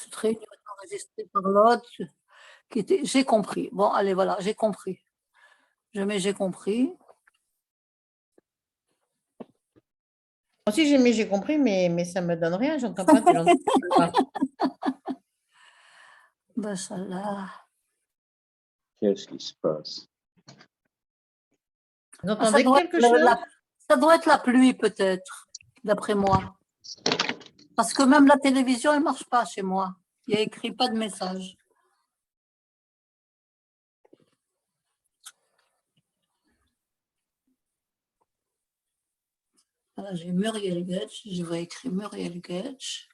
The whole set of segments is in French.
Cette réunion est enregistrée par l'autre. J'ai compris. Bon, allez, voilà, j'ai compris. Je mets j'ai compris. Aussi, j'ai compris, mais ça ne me donne rien. J'entends pas, tu l'entends pas. Ben, ça là. Qu'est-ce qui se passe? Vous entendez quelque chose? Ça doit être la pluie, peut-être, d'après moi. Parce que même la télévision, elle ne marche pas chez moi. Il y a écrit pas de message. Voilà, j'ai Muriel Getsch. Je vais écrire Muriel Getsch.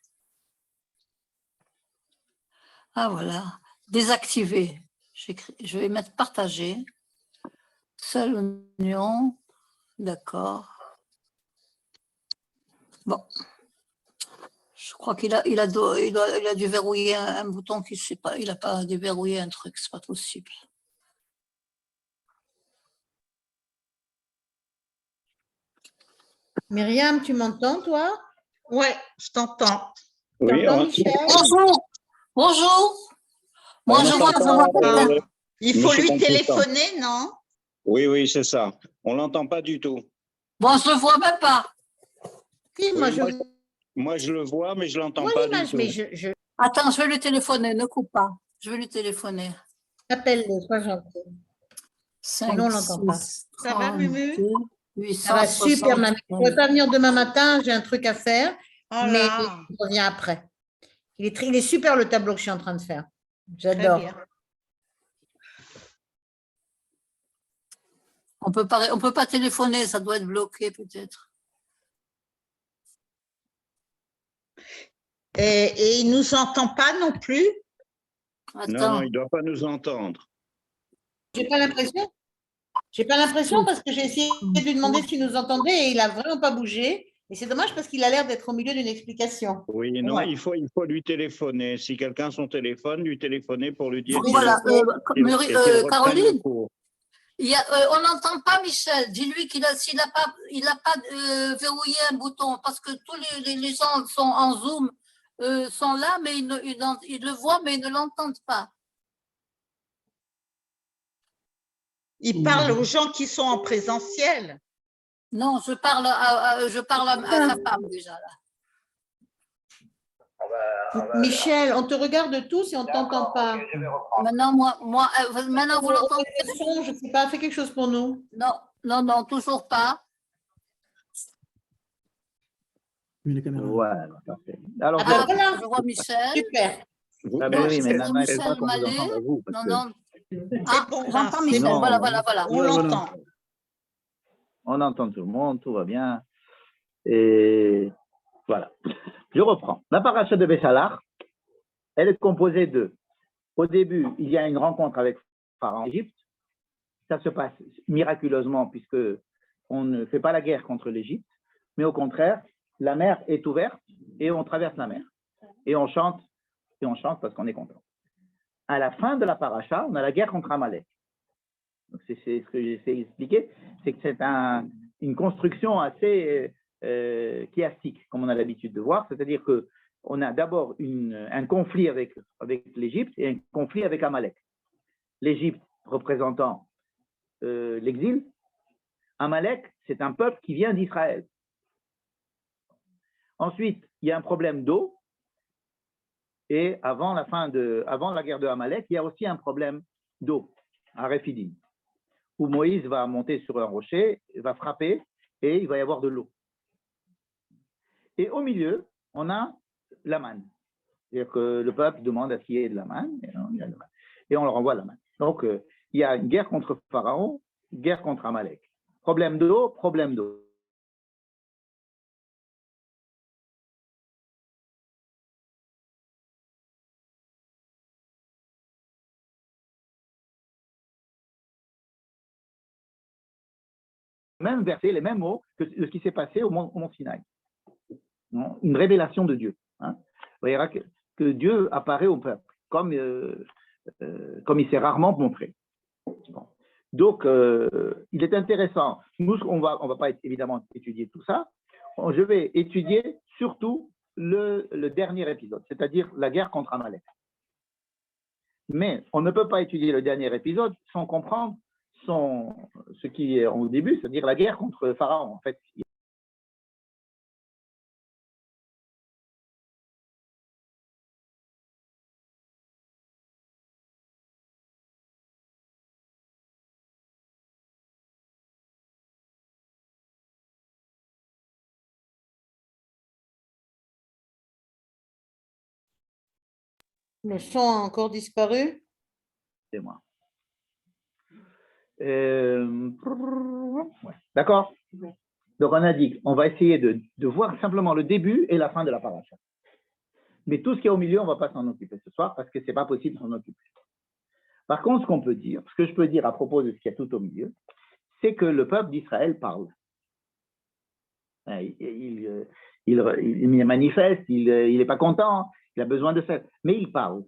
Ah, voilà. Désactiver. Je vais mettre partager. Seule union. D'accord. Bon. Je crois qu'il a dû verrouiller un bouton qui ne sait pas. Il n'a pas déverrouillé un truc. C'est pas possible. Myriam, tu m'entends, toi? Ouais, je t'entends. Oui, Michel? Bonjour. Bonjour. Moi, je vois. Il faut Monsieur lui consultant. téléphoner, non? Oui, oui, c'est ça. On ne l'entend pas du tout. Bon, je le vois même pas. Si, Oui, moi, moi, je le vois, mais je ne l'entends vois pas du l'image, tout. mais je Attends, je vais lui téléphoner. Ne coupe pas. Je vais lui téléphoner. appelle-le, sois gentil. 5, Non, on l'entend pas. 6, Ça va, Mumu? 32, Ça va super, mamie. Je ne pourrais pas venir demain matin, j'ai un truc à faire, Oh mais là, je reviens après. Il est super le tableau que je suis en train de faire. très J'adore. bien. On peut pas téléphoner, ça doit être bloqué peut-être. Et il ne nous entend pas non plus? Non, Attends. il ne doit pas nous entendre. J'ai pas l'impression. J'ai pas l'impression parce que j'ai essayé de lui demander s'il nous entendait et il n'a vraiment pas bougé. Et c'est dommage parce qu'il a l'air d'être au milieu d'une explication. Oui, non, Ouais. il faut lui téléphoner. Si quelqu'un a son téléphone, lui téléphoner pour lui dire Voilà, qu'il reprenne Caroline, le cours. on n'entend pas Michel. Dis-lui s'il n'a pas verrouillé un bouton parce que tous les gens sont en Zoom, sont là, mais ils le voient, mais ils ne l'entendent pas. Il parle aux gens qui sont en présentiel. Non, je parle à sa femme déjà. Là. Michel, on te regarde tous et on ne t'entend pas. Maintenant, maintenant vous l'entendez? Je ne sais pas, fais quelque chose pour nous. Non, toujours pas. Voilà, parfait. Alors, voilà. Je vois Michel. Super. ah ben oui, mais je vois Nana, elle Michel pas qu'on vous Mallet. entende à vous. Parce que Non. C'est bon, J'entends c'est Michel. bon. Voilà. On l'entend. On entend tout le monde, tout va bien. Et voilà. Je reprends. La paracha de Béchalar, elle est composée de, au début, il y a une rencontre avec Pharaon en Égypte. Ça se passe miraculeusement puisque on ne fait pas la guerre contre l'Égypte, mais au contraire, la mer est ouverte et on traverse la mer. Et on chante parce qu'on est content. À la fin de la paracha, on a la guerre contre Amalek. Donc c'est ce que j'essaie d'expliquer, c'est que c'est une construction assez chiastique, comme on a l'habitude de voir, c'est-à-dire qu'on a d'abord un conflit avec l'Égypte et un conflit avec Amalek. L'Égypte représentant l'exil, Amalek, c'est un peuple qui vient d'Israël. Ensuite, il y a un problème d'eau, et avant la guerre de Amalek, il y a aussi un problème d'eau à Rephidim, où Moïse va monter sur un rocher, va frapper, et il va y avoir de l'eau. Et au milieu, on a la manne. C'est-à-dire que le peuple demande à ce qu'il y ait de la manne, et on leur envoie la manne. Donc, il y a une guerre contre Pharaon, une guerre contre Amalek. Problème d'eau, problème d'eau. Même verset, les mêmes mots que ce qui s'est passé au mont Sinaï. Une révélation de Dieu. Vous voyez que Dieu apparaît au peuple, comme il s'est rarement montré. Bon. Donc, il est intéressant. Nous, on va pas évidemment étudier tout ça. Je vais étudier surtout le dernier épisode, c'est-à-dire la guerre contre Amalek. Mais on ne peut pas étudier le dernier épisode sans comprendre ce qui est au début, c'est-à-dire la guerre contre Pharaon. En fait, Le son a encore disparu. c'est moi. Ouais. D'accord? Donc, on a dit qu'on va essayer de voir simplement le début et la fin de la paracha. Mais tout ce qui est au milieu, on ne va pas s'en occuper ce soir parce que ce n'est pas possible de s'en occuper. Par contre, ce que je peux dire à propos de ce qu'il y a tout au milieu, c'est que le peuple d'Israël parle. Il manifeste, il n'est pas content, il a besoin de faire, mais il parle.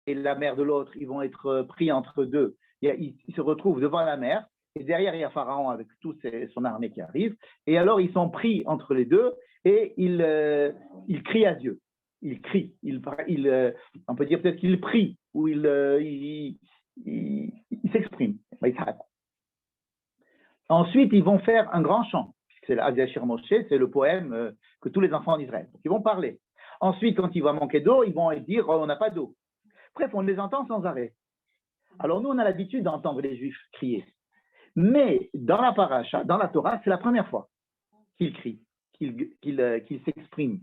Et la mère de l'autre, ils vont être pris entre deux. Ils se retrouvent devant la mer, et derrière, il y a Pharaon avec toute son armée qui arrive. Et alors, ils sont pris entre les deux, et ils crient à Dieu. Ils crient. On peut dire peut-être qu'ils prient, ou ils s'expriment. Ensuite, ils vont faire un grand chant. C'est l'Azashir Moshe, c'est le poème que tous les enfants d'Israël. Donc, ils vont parler. Ensuite, quand il va manquer d'eau, ils vont dire on n'a pas d'eau. Bref, on les entend sans arrêt. Alors nous, on a l'habitude d'entendre les Juifs crier. Mais dans la paracha, dans la Torah, c'est la première fois qu'ils crient, qu'ils s'expriment.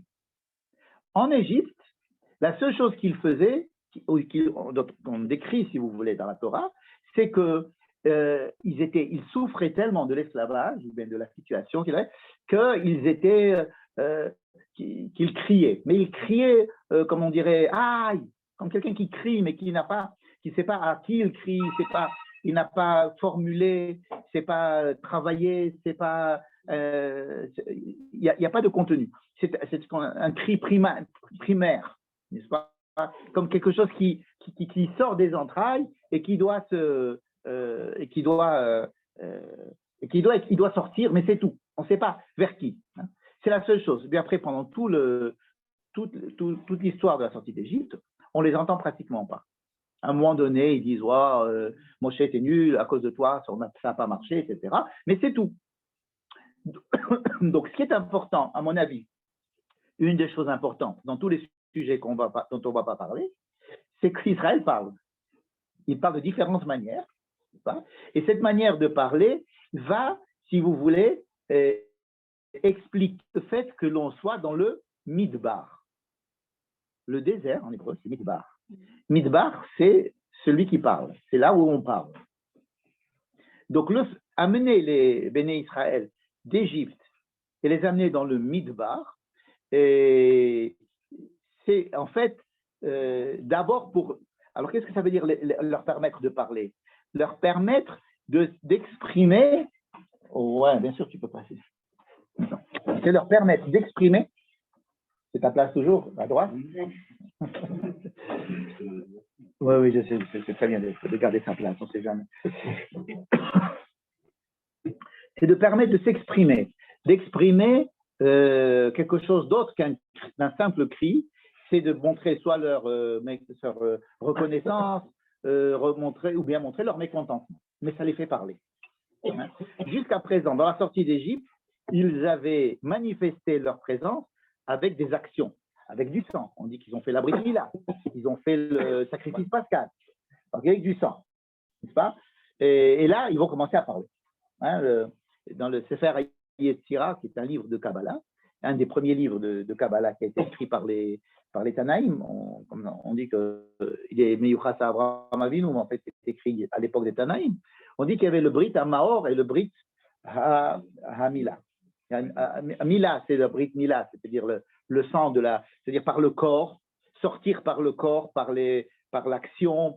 En Égypte, la seule chose qu'ils faisaient, qu'on décrit, si vous voulez, dans la Torah, c'est qu'ils souffraient tellement de l'esclavage, ou bien de la situation qu'ils criaient. Mais ils criaient, comme on dirait, aïe, comme quelqu'un qui crie, mais qui ne sait pas à qui il crie, il n'a pas formulé, c'est pas travaillé, c'est pas, il n'y a pas de contenu. C'est un cri primaire, n'est-ce pas? Comme quelque chose qui sort des entrailles et qui doit sortir, mais c'est tout. On ne sait pas vers qui. Hein. C'est la seule chose. Et puis après, pendant toute l'histoire de la sortie d'Égypte, on les entend pratiquement pas. À un moment donné, ils disent Moshe était nul, à cause de toi, ça n'a pas marché, etc. Mais c'est tout. Donc, ce qui est important, à mon avis, une des choses importantes dans tous les sujets dont on ne va pas parler, c'est qu'Israël parle. Il parle de différentes manières. Et cette manière de parler va, si vous voulez, expliquer le fait que l'on soit dans le Midbar. Le désert, en hébreu, c'est Midbar. Midbar, c'est celui qui parle. C'est là où on parle. Donc, amener les Béné Israël d'Égypte et les amener dans le Midbar, c'est en fait d'abord pour... Alors, qu'est-ce que ça veut dire leur permettre de parler? Leur permettre d'exprimer... Ouais, bien sûr, tu peux passer. C'est leur permettre d'exprimer... C'est ta place toujours, à droite? Oui, je sais, c'est très bien de garder sa place, on ne sait jamais. C'est de permettre de s'exprimer, d'exprimer quelque chose d'autre qu'un simple cri, c'est de montrer soit leur reconnaissance, ou bien montrer leur mécontentement. Mais ça les fait parler. Hein. Jusqu'à présent, dans la sortie d'Égypte, ils avaient manifesté leur présence avec des actions, avec du sang. On dit qu'ils ont fait la Brit Mila, ils ont fait le sacrifice pascal, avec du sang, n'est-ce pas? Et là, ils vont commencer à parler. Hein, dans le Sefer Yetzira, qui est un livre de Kabbalah, un des premiers livres de Kabbalah qui a été écrit par les Tanaïm, on dit qu'il est Meyuchas Avraham Avinu, mais en fait, c'est écrit à l'époque des Tanaïm. On dit qu'il y avait le Brit Hamahor et le Brit Hamila. Mila, c'est le Brit Mila, c'est-à-dire le sang c'est-à-dire par le corps, sortir par le corps, par l'action,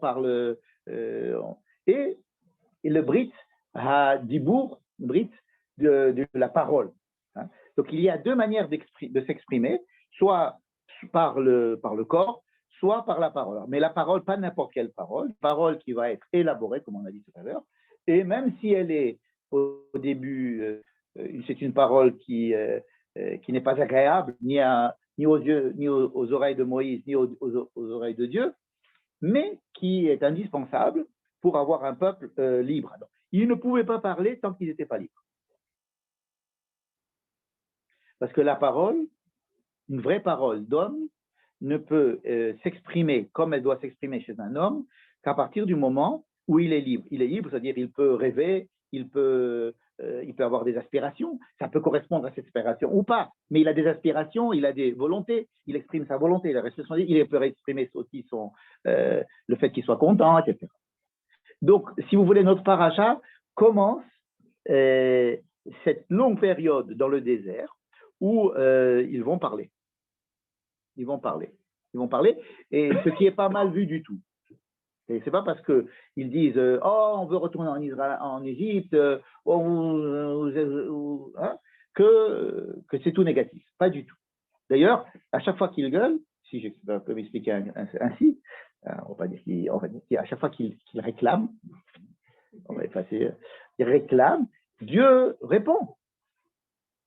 et le Brit Dibour, Brit de la parole. Hein. Donc il y a deux manières de s'exprimer, soit par le corps, soit par la parole. Mais la parole, pas n'importe quelle parole qui va être élaborée, comme on a dit tout à l'heure, et même si elle est au début, c'est une parole qui n'est pas agréable ni aux yeux, ni aux oreilles de Moïse, ni aux oreilles de Dieu, mais qui est indispensable pour avoir un peuple libre. Alors, ils ne pouvaient pas parler tant qu'ils n'étaient pas libres. Parce que la parole, une vraie parole d'homme, ne peut s'exprimer comme elle doit s'exprimer chez un homme qu'à partir du moment où il est libre. Il est libre, c'est-à-dire il peut rêver, il peut avoir des aspirations, ça peut correspondre à cette aspiration ou pas, mais il a des aspirations, il a des volontés, il exprime sa volonté, il peut exprimer aussi le fait qu'il soit content, etc. Donc, si vous voulez, notre paracha commence cette longue période dans le désert où ils vont parler. Ils vont parler, et ce qui est pas mal vu du tout. Et c'est pas parce qu'ils disent oh, on veut retourner en Égypte, hein, que c'est tout négatif. Pas du tout. D'ailleurs, à chaque fois qu'ils gueulent, si je peux m'expliquer ainsi, on va dire qu'à chaque fois qu'ils réclament, on va effacer, ils réclament, Dieu répond.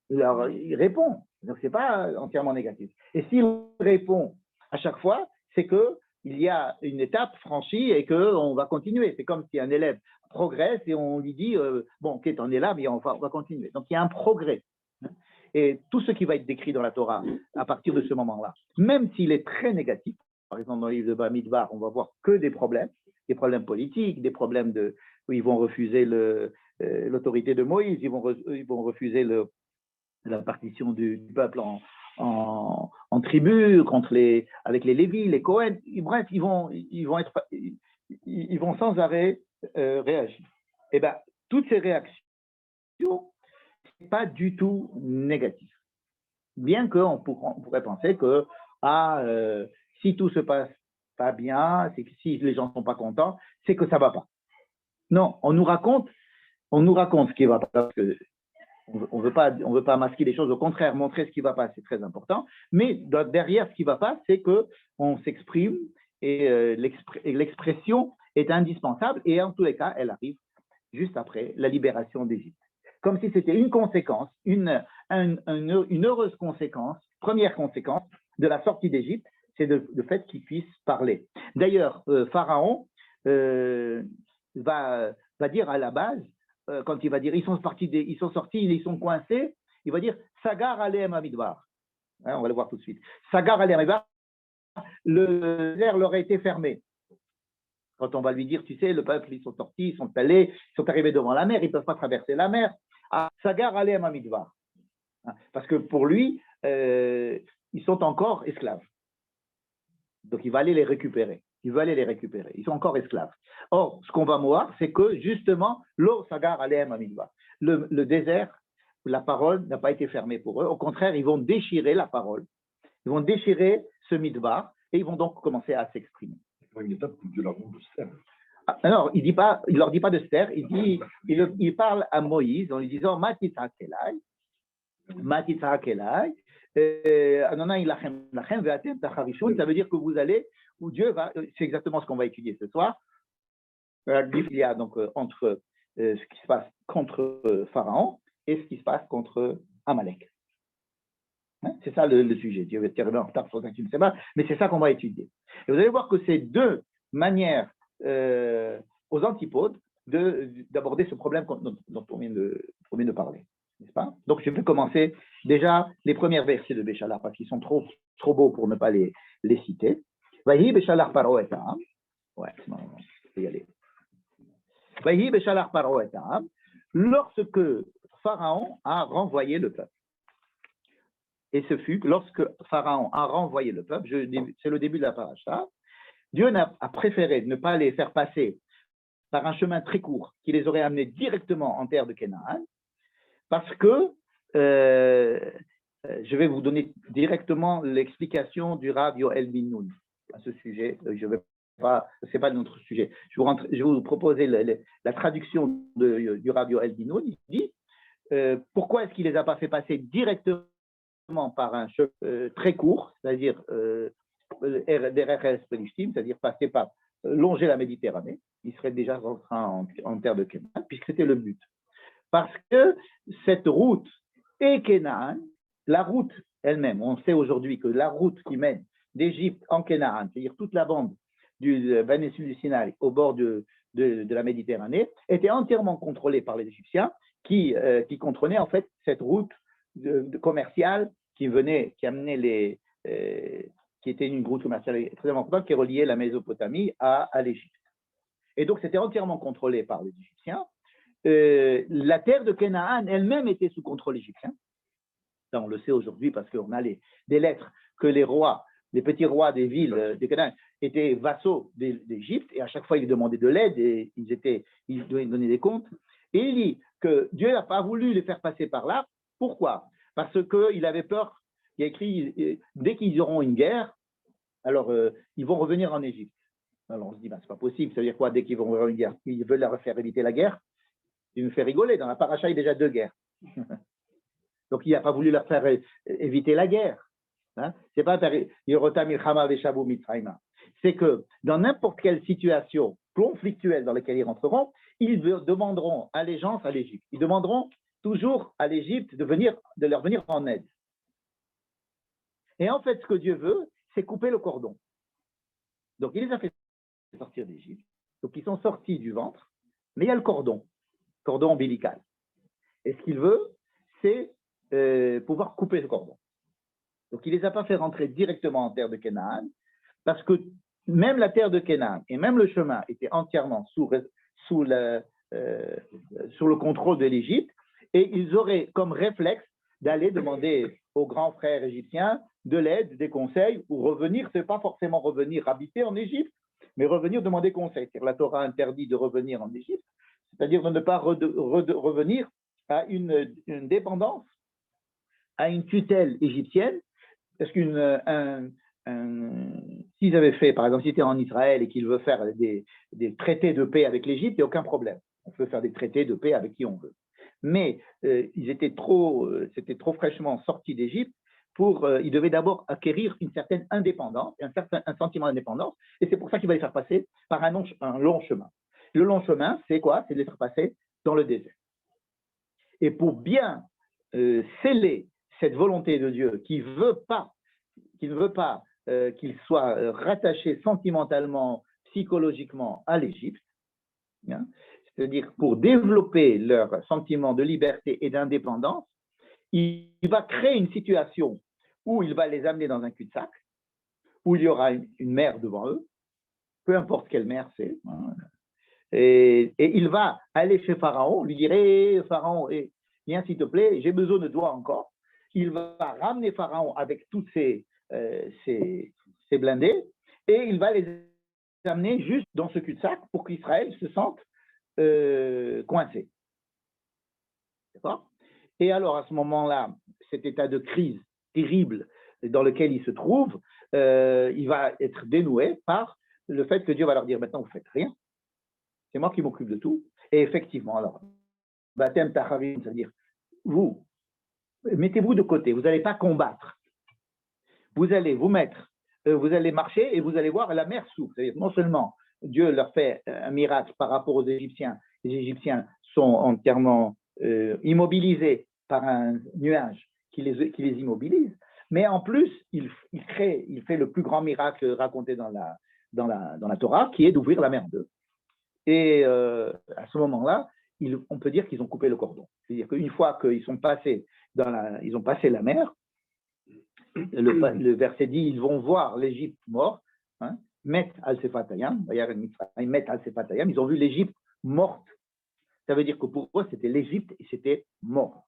Alors, il répond. Donc, ce n'est pas entièrement négatif. Et s'il répond à chaque fois, c'est qu'il y a une étape franchie et qu'on va continuer. C'est comme si un élève progresse et on lui dit bon, ok, t'en es là, mais on va continuer. Donc, il y a un progrès. Et tout ce qui va être décrit dans la Torah à partir de ce moment-là, même s'il est très négatif, par exemple, dans le livre de Bamidbar, on va voir que des problèmes politiques, des problèmes où ils vont refuser l'autorité de Moïse, ils vont refuser la partition du peuple en tribus avec les Lévis, les Cohen. Bref, ils vont sans arrêt réagir. Et bien, toutes ces réactions, c'est pas du tout négatif. Bien qu'on pourrait penser que si tout se passe pas bien, c'est que si les gens sont pas contents, c'est que ça va pas. Non, on nous raconte ce qui va pas, parce que on veut pas masquer les choses, au contraire, montrer ce qui va pas, c'est très important. Mais derrière ce qui va pas, c'est qu'on s'exprime et l'expression est indispensable. Et en tous les cas, elle arrive juste après la libération d'Égypte. Comme si c'était une conséquence, une heureuse conséquence, première conséquence de la sortie d'Égypte, c'est le fait qu'ils puissent parler. D'ailleurs, Pharaon va dire à la base, quand il va dire ils sont sortis, ils sont coincés, il va dire Sagar Aleem Amidbar. On va le voir tout de suite. Sagar Aleem Amidbar, l'air leur a été fermé. Quand on va lui dire, tu sais, le peuple, ils sont sortis, ils sont allés, ils sont arrivés devant la mer, ils ne peuvent pas traverser la mer. Sagar Aleem Amidbar. Parce que pour lui, ils sont encore esclaves. Donc il va aller les récupérer. Ils sont encore esclaves. Or, ce qu'on va voir, c'est que justement, l'eau sagar aleem amidbar. Le désert, la parole n'a pas été fermée pour eux. Au contraire, ils vont déchirer la parole. Ils vont déchirer ce midbar et ils vont donc commencer à s'exprimer. C'est une étape où Dieu leur montre de se taire. Alors, il leur dit pas de se taire, il parle à Moïse en lui disant Matitza Kelai, ça veut dire que vous allez, où Dieu va, c'est exactement ce qu'on va étudier ce soir. Il y a donc entre ce qui se passe contre Pharaon et ce qui se passe contre Amalek. C'est ça le sujet. Dieu va être en retard sur le débat, mais c'est ça qu'on va étudier. Et vous allez voir que c'est deux manières aux antipodes d'aborder ce problème dont on vient de parler. N'est-ce pas? Donc, je vais commencer déjà les premiers versets de Béchalar, parce qu'ils sont trop beaux pour ne pas les citer. Vahi Béchalar paro et Am. Ouais, non, je peux y aller. Vahi Béchalar paro et Am. Lorsque Pharaon a renvoyé le peuple. Et ce fut lorsque Pharaon a renvoyé le peuple, c'est le début de la paracha, Dieu a préféré ne pas les faire passer par un chemin très court qui les aurait amenés directement en terre de Canaan, parce que je vais vous donner directement l'explication du Rav Yoel bin Nun à ce sujet. Je vais pas, c'est pas notre sujet. Je vais vous proposer la traduction du Rav Yoel bin Nun. Il dit pourquoi est-ce qu'il les a pas fait passer directement par un chemin très court, c'est-à-dire d'Eretz Pelishtim, c'est-à-dire passer par longer la Méditerranée. Ils seraient déjà en terre de Canaan, puisque c'était le but. Parce que cette route et Canaan, la route elle-même, on sait aujourd'hui que la route qui mène d'Égypte en Canaan, c'est-à-dire toute la bande du péninsule du Sinaï au bord de la Méditerranée, était entièrement contrôlée par les Égyptiens qui contrôlaient en fait cette route commerciale qui amenait qui était une route commerciale extrêmement importante qui reliait la Mésopotamie à l'Égypte. Et donc c'était entièrement contrôlé par les Égyptiens. La terre de Canaan elle-même était sous contrôle égyptien. Ça, on le sait aujourd'hui parce qu'on a des lettres que les petits rois des villes de Canaan étaient vassaux d'Égypte et à chaque fois ils demandaient de l'aide et ils devaient donner des comptes. Et il dit que Dieu n'a pas voulu les faire passer par là. Pourquoi? Parce qu'il avait peur. Il a écrit dès qu'ils auront une guerre, alors ils vont revenir en Égypte. Alors on se dit, c'est pas possible. Ça veut dire quoi dès qu'ils vont avoir une guerre? Ils veulent leur faire éviter la guerre. Il nous fait rigoler. Dans la paracha, il y a déjà 2 guerres. Donc, il n'a pas voulu leur faire éviter la guerre. Hein? C'est pas c'est que dans n'importe quelle situation conflictuelle dans laquelle ils rentreront, ils demanderont allégeance à l'Égypte. Ils demanderont toujours à l'Égypte de leur venir en aide. Et en fait, ce que Dieu veut, c'est couper le cordon. Donc, il les a fait sortir d'Égypte. Donc, ils sont sortis du ventre, mais il y a le cordon ombilical. Et ce qu'il veut, c'est pouvoir couper ce cordon. Donc, il ne les a pas fait rentrer directement en terre de Canaan, parce que même la terre de Canaan et même le chemin étaient entièrement sous le contrôle de l'Égypte, et ils auraient comme réflexe d'aller demander aux grands frères égyptiens de l'aide, des conseils, ou revenir, ce n'est pas forcément revenir habiter en Égypte, mais revenir demander conseil. C'est-à-dire la Torah interdit de revenir en Égypte, c'est-à-dire de ne pas revenir à une dépendance, à une tutelle égyptienne, parce s'ils avaient fait, par exemple, s'ils étaient en Israël et qu'ils veulent faire des traités de paix avec l'Égypte, il n'y a aucun problème. On peut faire des traités de paix avec qui on veut. Mais c'était trop fraîchement sortis d'Égypte ils devaient d'abord acquérir une certaine indépendance, un sentiment d'indépendance, et c'est pour ça qu'il va les faire passer par un long chemin. Le long chemin, c'est quoi? C'est de les faire passer dans le désert. Et pour bien sceller cette volonté de Dieu qui ne veut pas qu'ils soient rattachés sentimentalement, psychologiquement à l'Égypte, hein, c'est-à-dire pour développer leur sentiment de liberté et d'indépendance, il va créer une situation où il va les amener dans un cul-de-sac, où il y aura une mer devant eux, peu importe quelle mer c'est, hein, et il va aller chez Pharaon, lui dire « Pharaon, viens s'il te plaît, j'ai besoin de toi encore ». Il va ramener Pharaon avec tous ses blindés et il va les amener juste dans ce cul-de-sac pour qu'Israël se sente coincé. D'accord? Et alors, à ce moment-là, cet état de crise terrible dans lequel il se trouve, il va être dénoué par le fait que Dieu va leur dire « Maintenant, vous ne faites rien. C'est moi qui m'occupe de tout. » Et effectivement, alors, Batem Tacharim, c'est-à-dire, vous, mettez-vous de côté, vous n'allez pas combattre. Vous allez vous mettre, vous allez marcher et vous allez voir la mer s'ouvre. C'est-à-dire, non seulement Dieu leur fait un miracle par rapport aux Égyptiens, les Égyptiens sont entièrement immobilisés par un nuage qui les immobilise, mais en plus, il fait le plus grand miracle raconté dans la Torah, qui est d'ouvrir la mer en deux. Et à ce moment-là, on peut dire qu'ils ont coupé le cordon. C'est-à-dire qu'une fois qu'ils sont passés ils ont passé la mer, le verset dit, ils vont voir l'Égypte morte, hein, Met al-Sefatayam, ils ont vu l'Égypte morte. Ça veut dire que pour eux, c'était l'Égypte et c'était mort.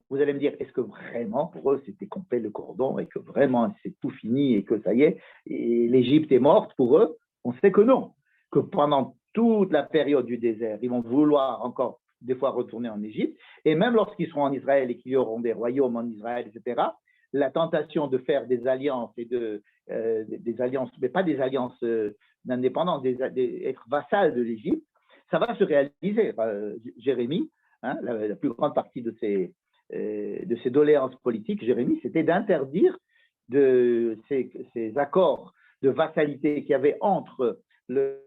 Vous allez me dire, est-ce que vraiment, pour eux, c'était coupé le cordon et que vraiment, c'est tout fini et que ça y est, et l'Égypte est morte pour eux? On sait que non, que pendant toute la période du désert, ils vont vouloir encore des fois retourner en Égypte, et même lorsqu'ils seront en Israël et qu'il y auront des royaumes en Israël, etc., la tentation de faire des alliances, des alliances, mais pas des alliances d'indépendance, être vassal de l'Égypte, ça va se réaliser. Jérémie, hein, la plus grande partie de ses doléances politiques, Jérémie, c'était d'interdire de ces accords de vassalité qu'il y avait entre le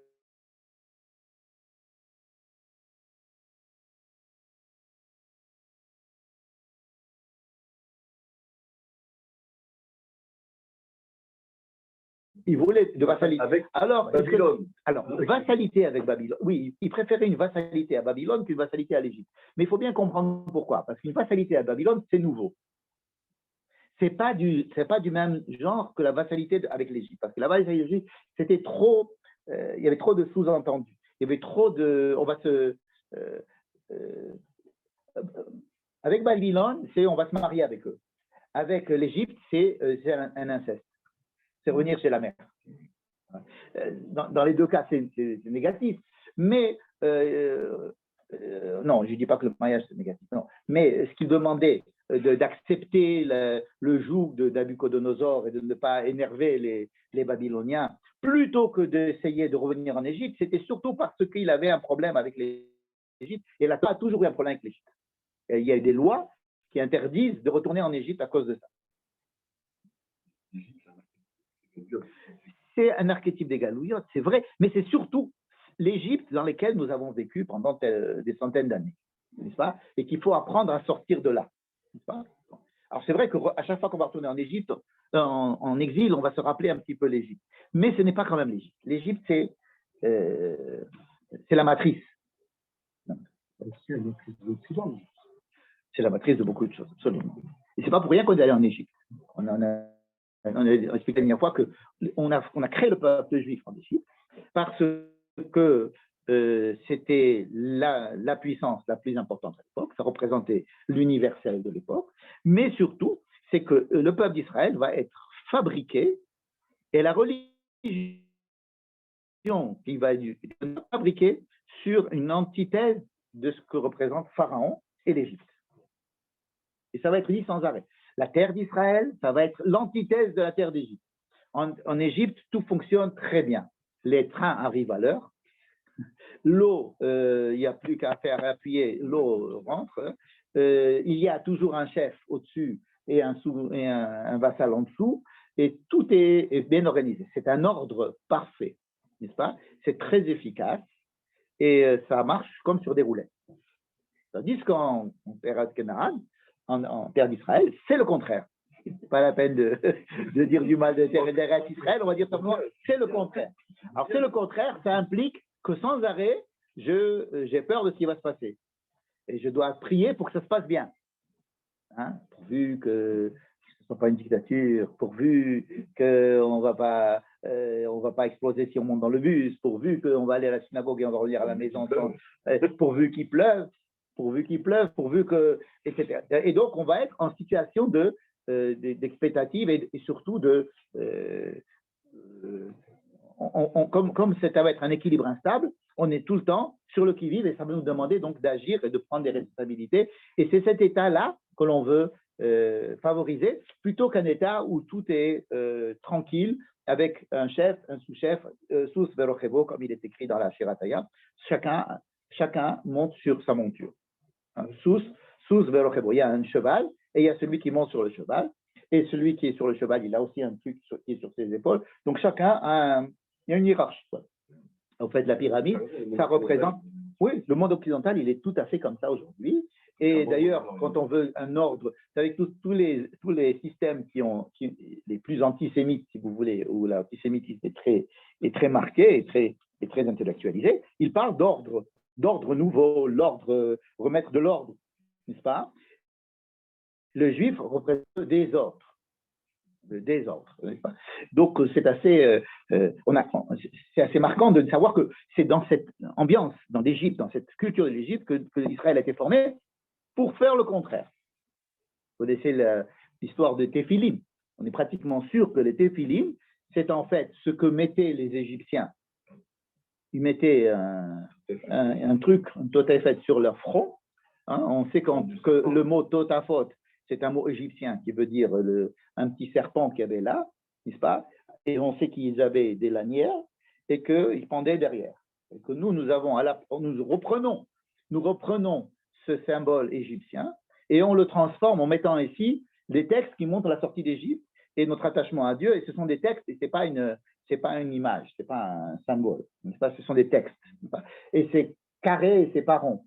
il voulait de vassalité. Avec alors, Babylone. Alors, vassalité avec Babylone. Oui, il préférait une vassalité à Babylone qu'une vassalité à l'Égypte. Mais il faut bien comprendre pourquoi. Parce qu'une vassalité à Babylone, c'est nouveau. C'est pas du même genre que la vassalité avec l'Égypte. Parce que la vassalité avec l'Égypte, c'était trop, il y avait trop de sous-entendus. Il y avait trop de, avec Babylone, c'est on va se marier avec eux. Avec l'Égypte, c'est un inceste. C'est revenir chez la mère. Dans les deux cas, c'est négatif. Mais, non, je ne dis pas que le mariage, c'est négatif. Non. Mais ce qu'il demandait d'accepter le joug de Nabucodonosor et de ne pas énerver les Babyloniens, plutôt que d'essayer de revenir en Égypte, c'était surtout parce qu'il avait un problème avec l'Égypte. Et la Torah a toujours eu un problème avec l'Égypte. Il y a eu des lois qui interdisent de retourner en Égypte à cause de ça. C'est un archétype des galouillottes, c'est vrai, mais c'est surtout l'Égypte dans laquelle nous avons vécu pendant des centaines d'années, n'est-ce pas? Et qu'il faut apprendre à sortir de là, n'est-ce pas? Alors c'est vrai qu'à chaque fois qu'on va retourner en Égypte, en exil, on va se rappeler un petit peu l'Égypte. Mais ce n'est pas quand même l'Égypte. L'Égypte, c'est la matrice. C'est la matrice de beaucoup de choses, absolument. Et c'est pas pour rien qu'on est allé en Égypte. On a expliqué la dernière fois qu'on a créé le peuple juif en Égypte parce que c'était la puissance la plus importante à l'époque, ça représentait l'universel de l'époque, mais surtout, c'est que le peuple d'Israël va être fabriqué et la religion qui va être fabriquée sur une antithèse de ce que représente Pharaon et l'Égypte. Et ça va être dit sans arrêt. La terre d'Israël, ça va être l'antithèse de la terre d'Égypte. En Égypte, tout fonctionne très bien. Les trains arrivent à l'heure. L'eau, il n'y a plus qu'à faire appuyer, l'eau rentre. Il y a toujours un chef au-dessus et un vassal en dessous. Et tout est bien organisé. C'est un ordre parfait, n'est-ce pas? C'est très efficace et ça marche comme sur des roulettes. Tandis qu'en terre Canaan, en terre d'Israël, c'est le contraire. C'est pas la peine de dire du mal de terre d'Israël, on va dire simplement c'est le contraire. Alors c'est le contraire, ça implique que sans arrêt, j'ai peur de ce qui va se passer. Et je dois prier pour que ça se passe bien. Hein? Pourvu que ce ne soit pas une dictature, pourvu qu'on ne va pas exploser si on monte dans le bus, pourvu qu'on va aller à la synagogue et on va revenir à la maison, pourvu qu'il pleuve, pourvu que, etc. Et donc, on va être en situation d'expectative et surtout comme ça va être un équilibre instable, on est tout le temps sur le qui-vive et ça va nous demander donc d'agir et de prendre des responsabilités. Et c'est cet état-là que l'on veut favoriser, plutôt qu'un état où tout est tranquille, avec un chef, un sous-chef, sous verochevo, comme il est écrit dans la Shirataya. Chacun monte sur sa monture. Sous verochevo, il y a un cheval et il y a celui qui monte sur le cheval. Et celui qui est sur le cheval, il a aussi un truc qui est sur ses épaules. Donc chacun il y a une hiérarchie. En fait, la pyramide, ça représente. Oui, le monde occidental, il est tout à fait comme ça aujourd'hui. Et d'ailleurs, quand on veut un ordre, avec tous les systèmes les plus antisémites, si vous voulez, où l'antisémitisme est très marqué et très intellectualisé, ils parlent d'ordre nouveau, remettre de l'ordre, n'est-ce pas? Le juif représente le désordre. N'est-ce pas? Donc, c'est assez marquant de savoir que c'est dans cette ambiance, dans l'Égypte, dans cette culture de l'Égypte, que Israël a été formé pour faire le contraire. Vous connaissez l'histoire de Téphilim. On est pratiquement sûr que les Téphilim, c'est en fait ce que mettaient les Égyptiens. Ils mettaient un truc, un totafot sur leur front. Hein, on sait que le mot totafot, c'est un mot égyptien qui veut dire un petit serpent qu'il y avait là, n'est-ce pas? Et on sait qu'ils avaient des lanières et qu'ils pendaient derrière. Et que nous reprenons ce symbole égyptien et on le transforme en mettant ici des textes qui montrent la sortie d'Égypte et notre attachement à Dieu. Et ce sont des textes, et c'est pas une image, c'est pas un symbole. Ce sont des textes. Et c'est carré, et c'est pas rond.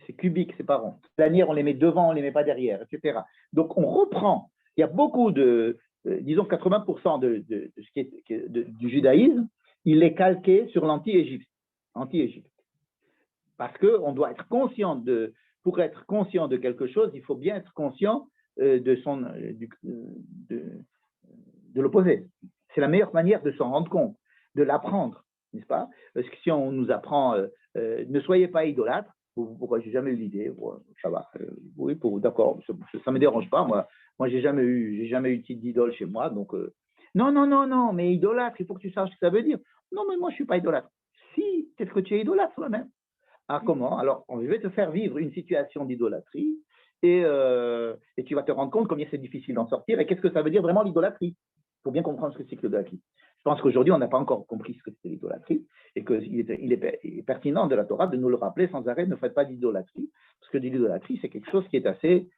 C'est cubique, c'est pas rond. Les lanières, on les met devant, on les met pas derrière, etc. Donc on reprend. Il y a beaucoup disons 80% de ce qui est du judaïsme, il est calqué sur l'anti-Égypte. Parce qu'on doit être conscient pour être conscient de quelque chose, il faut bien être conscient de l'opposé. C'est la meilleure manière de s'en rendre compte, de l'apprendre, n'est-ce pas? Parce que si on nous apprend, ne soyez pas idolâtres, pourquoi j'ai jamais eu l'idée, ça va, oui, d'accord, ça me dérange pas, moi j'ai jamais eu d'idole chez moi, donc non, mais idolâtre, il faut que tu saches ce que ça veut dire. Non, mais moi je suis pas idolâtre. Si, qu'est-ce que tu es idolâtre toi-même? Ah, comment? Alors, je vais te faire vivre une situation d'idolâtrie et tu vas te rendre compte combien c'est difficile d'en sortir et qu'est-ce que ça veut dire vraiment l'idolâtrie. Il faut bien comprendre ce que c'est que l'idolâtrie. Je pense qu'aujourd'hui, on n'a pas encore compris ce que c'est l'idolâtrie et qu'il est pertinent de la Torah de nous le rappeler sans arrêt, ne faites pas d'idolâtrie, parce que l'idolâtrie, c'est quelque chose qui est assez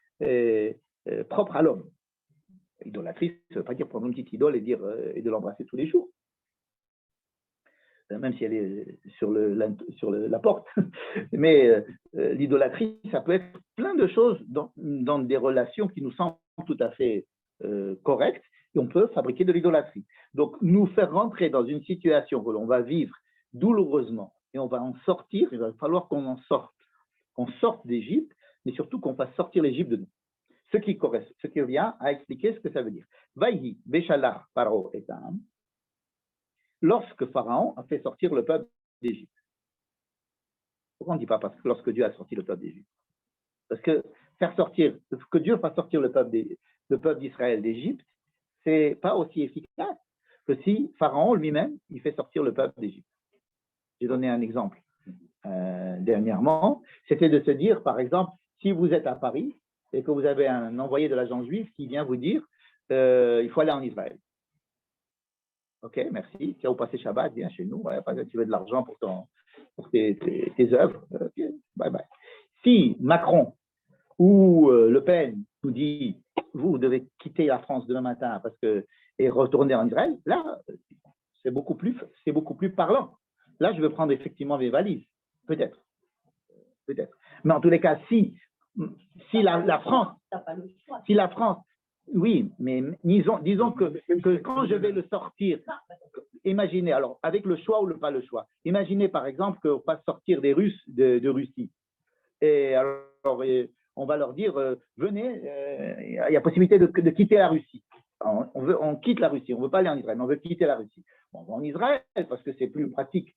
propre à l'homme. Idolâtrie, ça ne veut pas dire prendre une petite idole et de l'embrasser tous les jours. Même si elle est sur la porte. Mais l'idolâtrie, ça peut être plein de choses dans des relations qui nous semblent tout à fait correctes, et on peut fabriquer de l'idolâtrie. Donc, nous faire rentrer dans une situation que l'on va vivre douloureusement, et on va en sortir, il va falloir qu'on sorte d'Égypte, mais surtout qu'on fasse sortir l'Égypte de nous. Ce qui vient à expliquer ce que ça veut dire. Vaïhi, Béchalach, Paro et Tam, lorsque Pharaon a fait sortir le peuple d'Égypte. Pourquoi on ne dit pas parce que lorsque Dieu a sorti le peuple d'Égypte? Parce que que Dieu fasse sortir le peuple d'Israël d'Égypte, c'est pas aussi efficace que si Pharaon lui-même, il fait sortir le peuple d'Égypte. J'ai donné un exemple dernièrement, c'était de se dire, par exemple, si vous êtes à Paris et que vous avez un envoyé de l'agence juive qui vient vous dire il faut aller en Israël. Ok, merci. Tu as passé Shabbat, viens chez nous. Ouais, tu veux de l'argent pour tes œuvres. Okay, bye bye. Si Macron ou Le Pen nous dit vous devez quitter la France demain matin et retourner en Israël, là, c'est beaucoup plus parlant. Là, je vais prendre effectivement mes valises. Peut-être. Mais en tous les cas, si la France, oui, mais disons que quand je vais le sortir, imaginez, alors, avec le choix ou pas le choix, imaginez par exemple qu'on fasse sortir des Russes de Russie. Et alors, on va leur dire, venez, il y a possibilité de quitter la Russie. On quitte la Russie, on ne veut pas aller en Israël, mais on veut quitter la Russie. Bon, on va en Israël parce que c'est plus pratique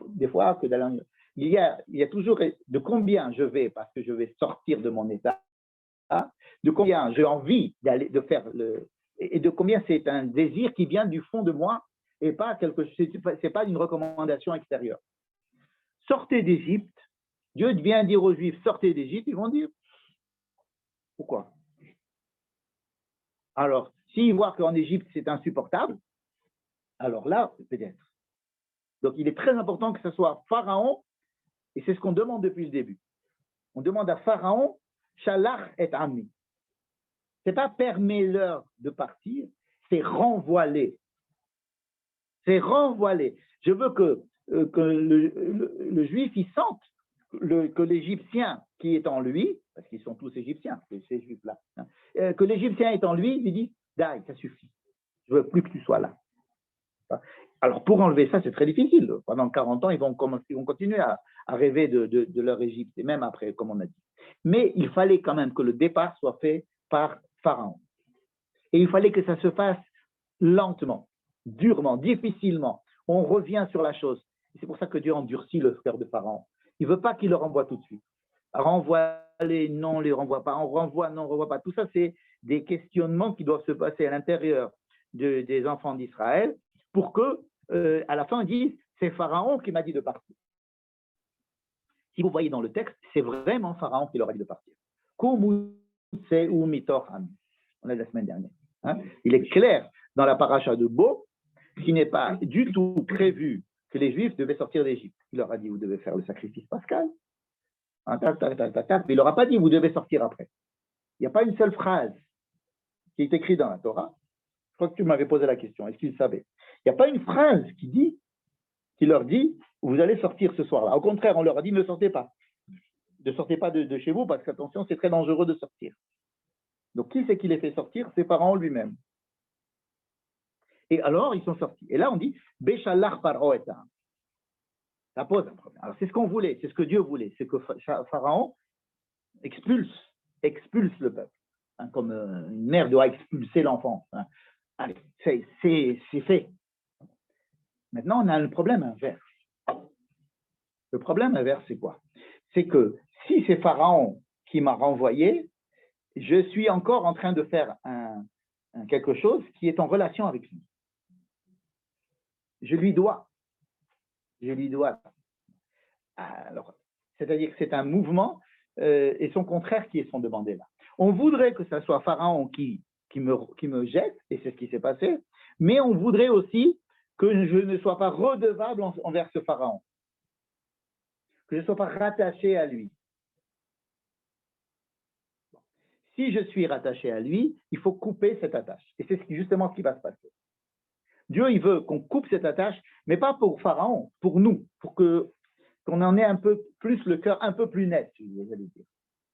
des fois que d'aller en Israël. Il y a toujours de combien je vais parce que je vais sortir de mon état, de combien j'ai envie de faire et de combien c'est un désir qui vient du fond de moi et pas c'est pas une recommandation extérieure. Sortez d'Égypte. Dieu vient dire aux Juifs sortez d'Égypte, ils vont dire pourquoi? Alors, s'ils voient qu'en Égypte c'est insupportable, alors là peut-être. Donc il est très important que ce soit Pharaon, et c'est ce qu'on demande depuis le début. On demande à Pharaon Shalach et Ami. Ce n'est pas permets-leur de partir, c'est renvoie-les. C'est renvoie-les. Je veux que le Juif il sente que l'Égyptien qui est en lui, parce qu'ils sont tous Égyptiens, ces Juifs-là, que l'Égyptien est en lui, il dit Dai, ça suffit. Je ne veux plus que tu sois là. Alors, pour enlever ça, c'est très difficile. Pendant 40 ans, ils vont continuer à rêver de leur Égypte, et même après, comme on a dit. Mais il fallait quand même que le départ soit fait par Pharaon. Et il fallait que ça se fasse lentement, durement, difficilement. On revient sur la chose. C'est pour ça que Dieu endurcit le cœur de Pharaon. Il ne veut pas qu'il le renvoie tout de suite. Renvoie-les, non, les renvoie pas. On renvoie, non, on ne renvoie pas. Tout ça, c'est des questionnements qui doivent se passer à l'intérieur des enfants d'Israël pour que, à la fin, ils disent c'est Pharaon qui m'a dit de partir. Si vous voyez dans le texte, c'est vraiment Pharaon qui leur a dit de partir. On l'a dit la semaine dernière. Hein? Il est clair dans la paracha de Bo qu'il n'est pas du tout prévu que les Juifs devaient sortir d'Égypte. Il leur a dit vous devez faire le sacrifice pascal. Mais il leur a pas dit vous devez sortir après. Il n'y a pas une seule phrase qui est écrite dans la Torah crois que tu m'avais posé la question. Est-ce qu'ils savaient? Il n'y a pas une phrase qui leur dit, vous allez sortir ce soir-là. Au contraire, on leur a dit, ne sortez pas. Ne sortez pas de chez vous parce qu'attention, c'est très dangereux de sortir. Donc, qui c'est qui les fait sortir? C'est Pharaon lui-même. Et alors, ils sont sortis. Et là, on dit, Béchalach Paro etam. Ça pose un problème. Alors, c'est ce qu'on voulait, c'est ce que Dieu voulait, c'est que Pharaon expulse le peuple. Hein, comme une mère doit expulser l'enfant. Hein. Allez, c'est fait. Maintenant, on a le problème inverse. Le problème inverse, c'est quoi? C'est que si c'est Pharaon qui m'a renvoyé, je suis encore en train de faire quelque chose qui est en relation avec lui. Je lui dois. Alors, c'est-à-dire que c'est un mouvement et son contraire qui est son demandé là. On voudrait que ce soit Pharaon qui me jette, et c'est ce qui s'est passé, mais on voudrait aussi que je ne sois pas redevable envers ce Pharaon, que je ne sois pas rattaché à lui. Si je suis rattaché à lui, il faut couper cette attache. Et c'est justement ce qui va se passer. Dieu, il veut qu'on coupe cette attache, mais pas pour Pharaon, pour nous, pour qu'on en ait un peu plus le cœur un peu plus net, j'allais dire.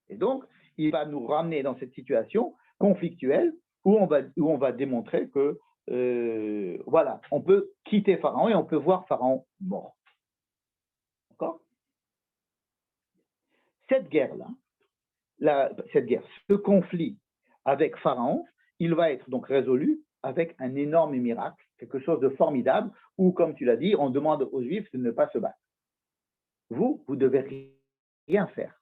Et donc, il va nous ramener dans cette situation conflictuelle où on va démontrer que, voilà, on peut quitter Pharaon et on peut voir Pharaon mort. D'accord? Cette guerre-là, ce conflit avec Pharaon, il va être donc résolu avec un énorme miracle, quelque chose de formidable, où, comme tu l'as dit, on demande aux Juifs de ne pas se battre. Vous devez rien faire.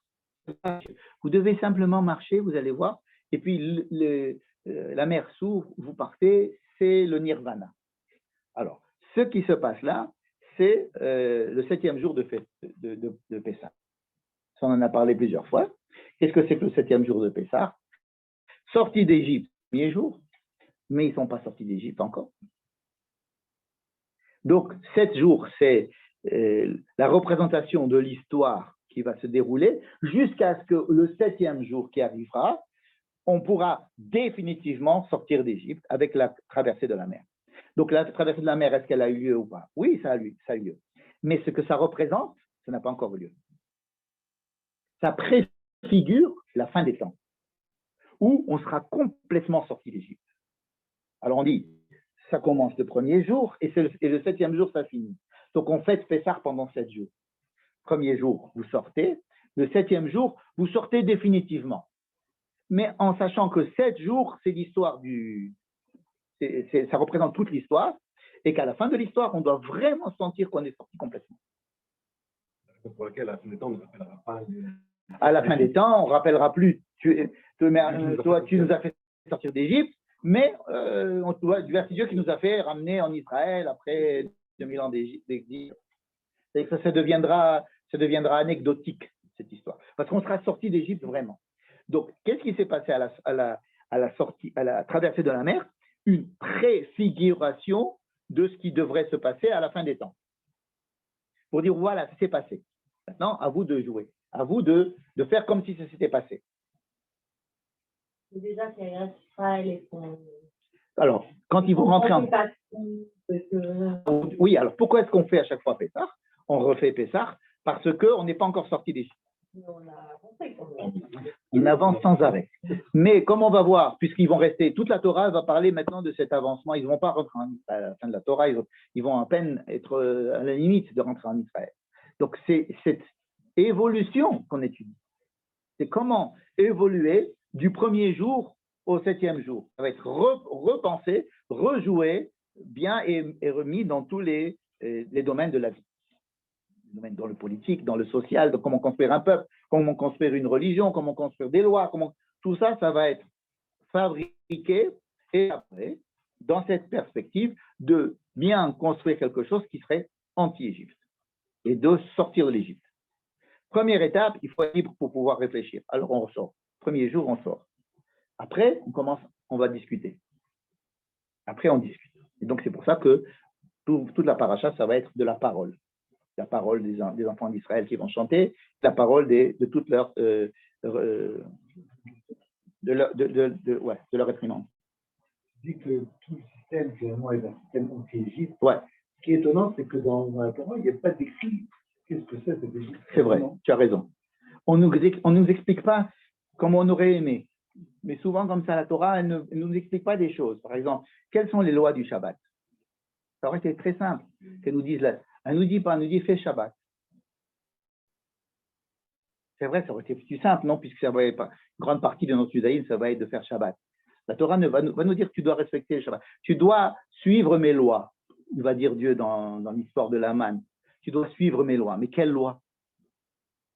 Vous devez simplement marcher, vous allez voir, et puis la mer s'ouvre, vous partez, c'est le nirvana. Alors, ce qui se passe là, c'est le 7e jour de Pessah. On en a parlé plusieurs fois. Qu'est-ce que c'est que le 7e jour de Pessah? Sortie d'Égypte, premier jour, mais ils ne sont pas sortis d'Égypte encore. Donc, 7 jours, c'est la représentation de l'histoire qui va se dérouler jusqu'à ce que le 7e jour qui arrivera, on pourra définitivement sortir d'Égypte avec la traversée de la mer. Donc, la traversée de la mer, est-ce qu'elle a eu lieu ou pas? Oui, ça a eu lieu. Mais ce que ça représente, ça n'a pas encore eu lieu. Ça préfigure la fin des temps, où on sera complètement sorti d'Égypte. Alors, on dit, ça commence le premier jour et le 7e jour, ça finit. Donc, on fête Pessah pendant 7 jours. Premier jour, vous sortez. Le 7e jour, vous sortez définitivement. Mais en sachant que 7 jours, c'est l'histoire ça représente toute l'histoire et qu'à la fin de l'histoire, on doit vraiment sentir qu'on est sorti complètement. Pour laquelle, à la fin des temps, on ne rappellera pas. À la fin des temps, on ne rappellera plus. Toi, tu nous as fait sortir d'Égypte, mais on doit divertir Dieu qui nous a fait ramener en Israël après 2000 ans d'exil. Ça deviendra anecdotique, cette histoire. Parce qu'on sera sorti d'Égypte vraiment. Donc, qu'est-ce qui s'est passé à la traversée de la mer? Une préfiguration de ce qui devrait se passer à la fin des temps. Pour dire, voilà, ça s'est passé. Maintenant, à vous de jouer. À vous de faire comme si ça s'était passé. Déjà, c'est Israël et son... Alors, quand ils vont rentrer en... Oui, alors pourquoi est-ce qu'on fait à chaque fois Pessah? On refait Pessah parce qu'on n'est pas encore sorti d'Égypte. Ils avancent sans arrêt. Mais comme on va voir, puisqu'ils vont rester, toute la Torah va parler maintenant de cet avancement. Ils ne vont pas rentrer à la fin de la Torah, ils vont à peine être à la limite de rentrer en Israël. Donc, c'est cette évolution qu'on étudie. C'est comment évoluer du premier jour au 7e jour. Ça va être repensé, rejoué, bien et remis dans tous les domaines de la vie. Dans le politique, dans le social, comment construire un peuple, comment construire une religion, comment construire des lois, tout ça, ça va être fabriqué et après, dans cette perspective de bien construire quelque chose qui serait anti-Égypte et de sortir de l'Égypte. Première étape, il faut être libre pour pouvoir réfléchir. Alors on ressort. Premier jour, on sort. Après, on va discuter. Après, on discute. Et donc, c'est pour ça que toute la paracha, ça va être de la parole. La parole des enfants d'Israël qui vont chanter, la parole de toute leur de leur réprimande. Tu dis que tout le système qui vraiment est un système anti-Égypte. Ouais, Ce qui est étonnant, c'est que dans la Torah, il n'y a pas d'écrit qu'est-ce que c'est cette Égypte. c'est vrai, tu as raison. On nous explique pas comme on aurait aimé. Mais souvent, comme ça, la Torah, elle ne nous explique pas des choses. Par exemple, quelles sont les lois du Shabbat? Ça aurait été très simple qu'elle nous dise là. Elle nous dit pas, elle nous dit fais Shabbat. C'est vrai, ça aurait été plus simple, non? Puisque ça va être, une grande partie de notre judaïsme, ça va être de faire Shabbat. La Torah va nous dire que tu dois respecter le Shabbat. Tu dois suivre mes lois. Il va dire Dieu dans l'histoire de l'Aman. Tu dois suivre mes lois. Mais quelles lois?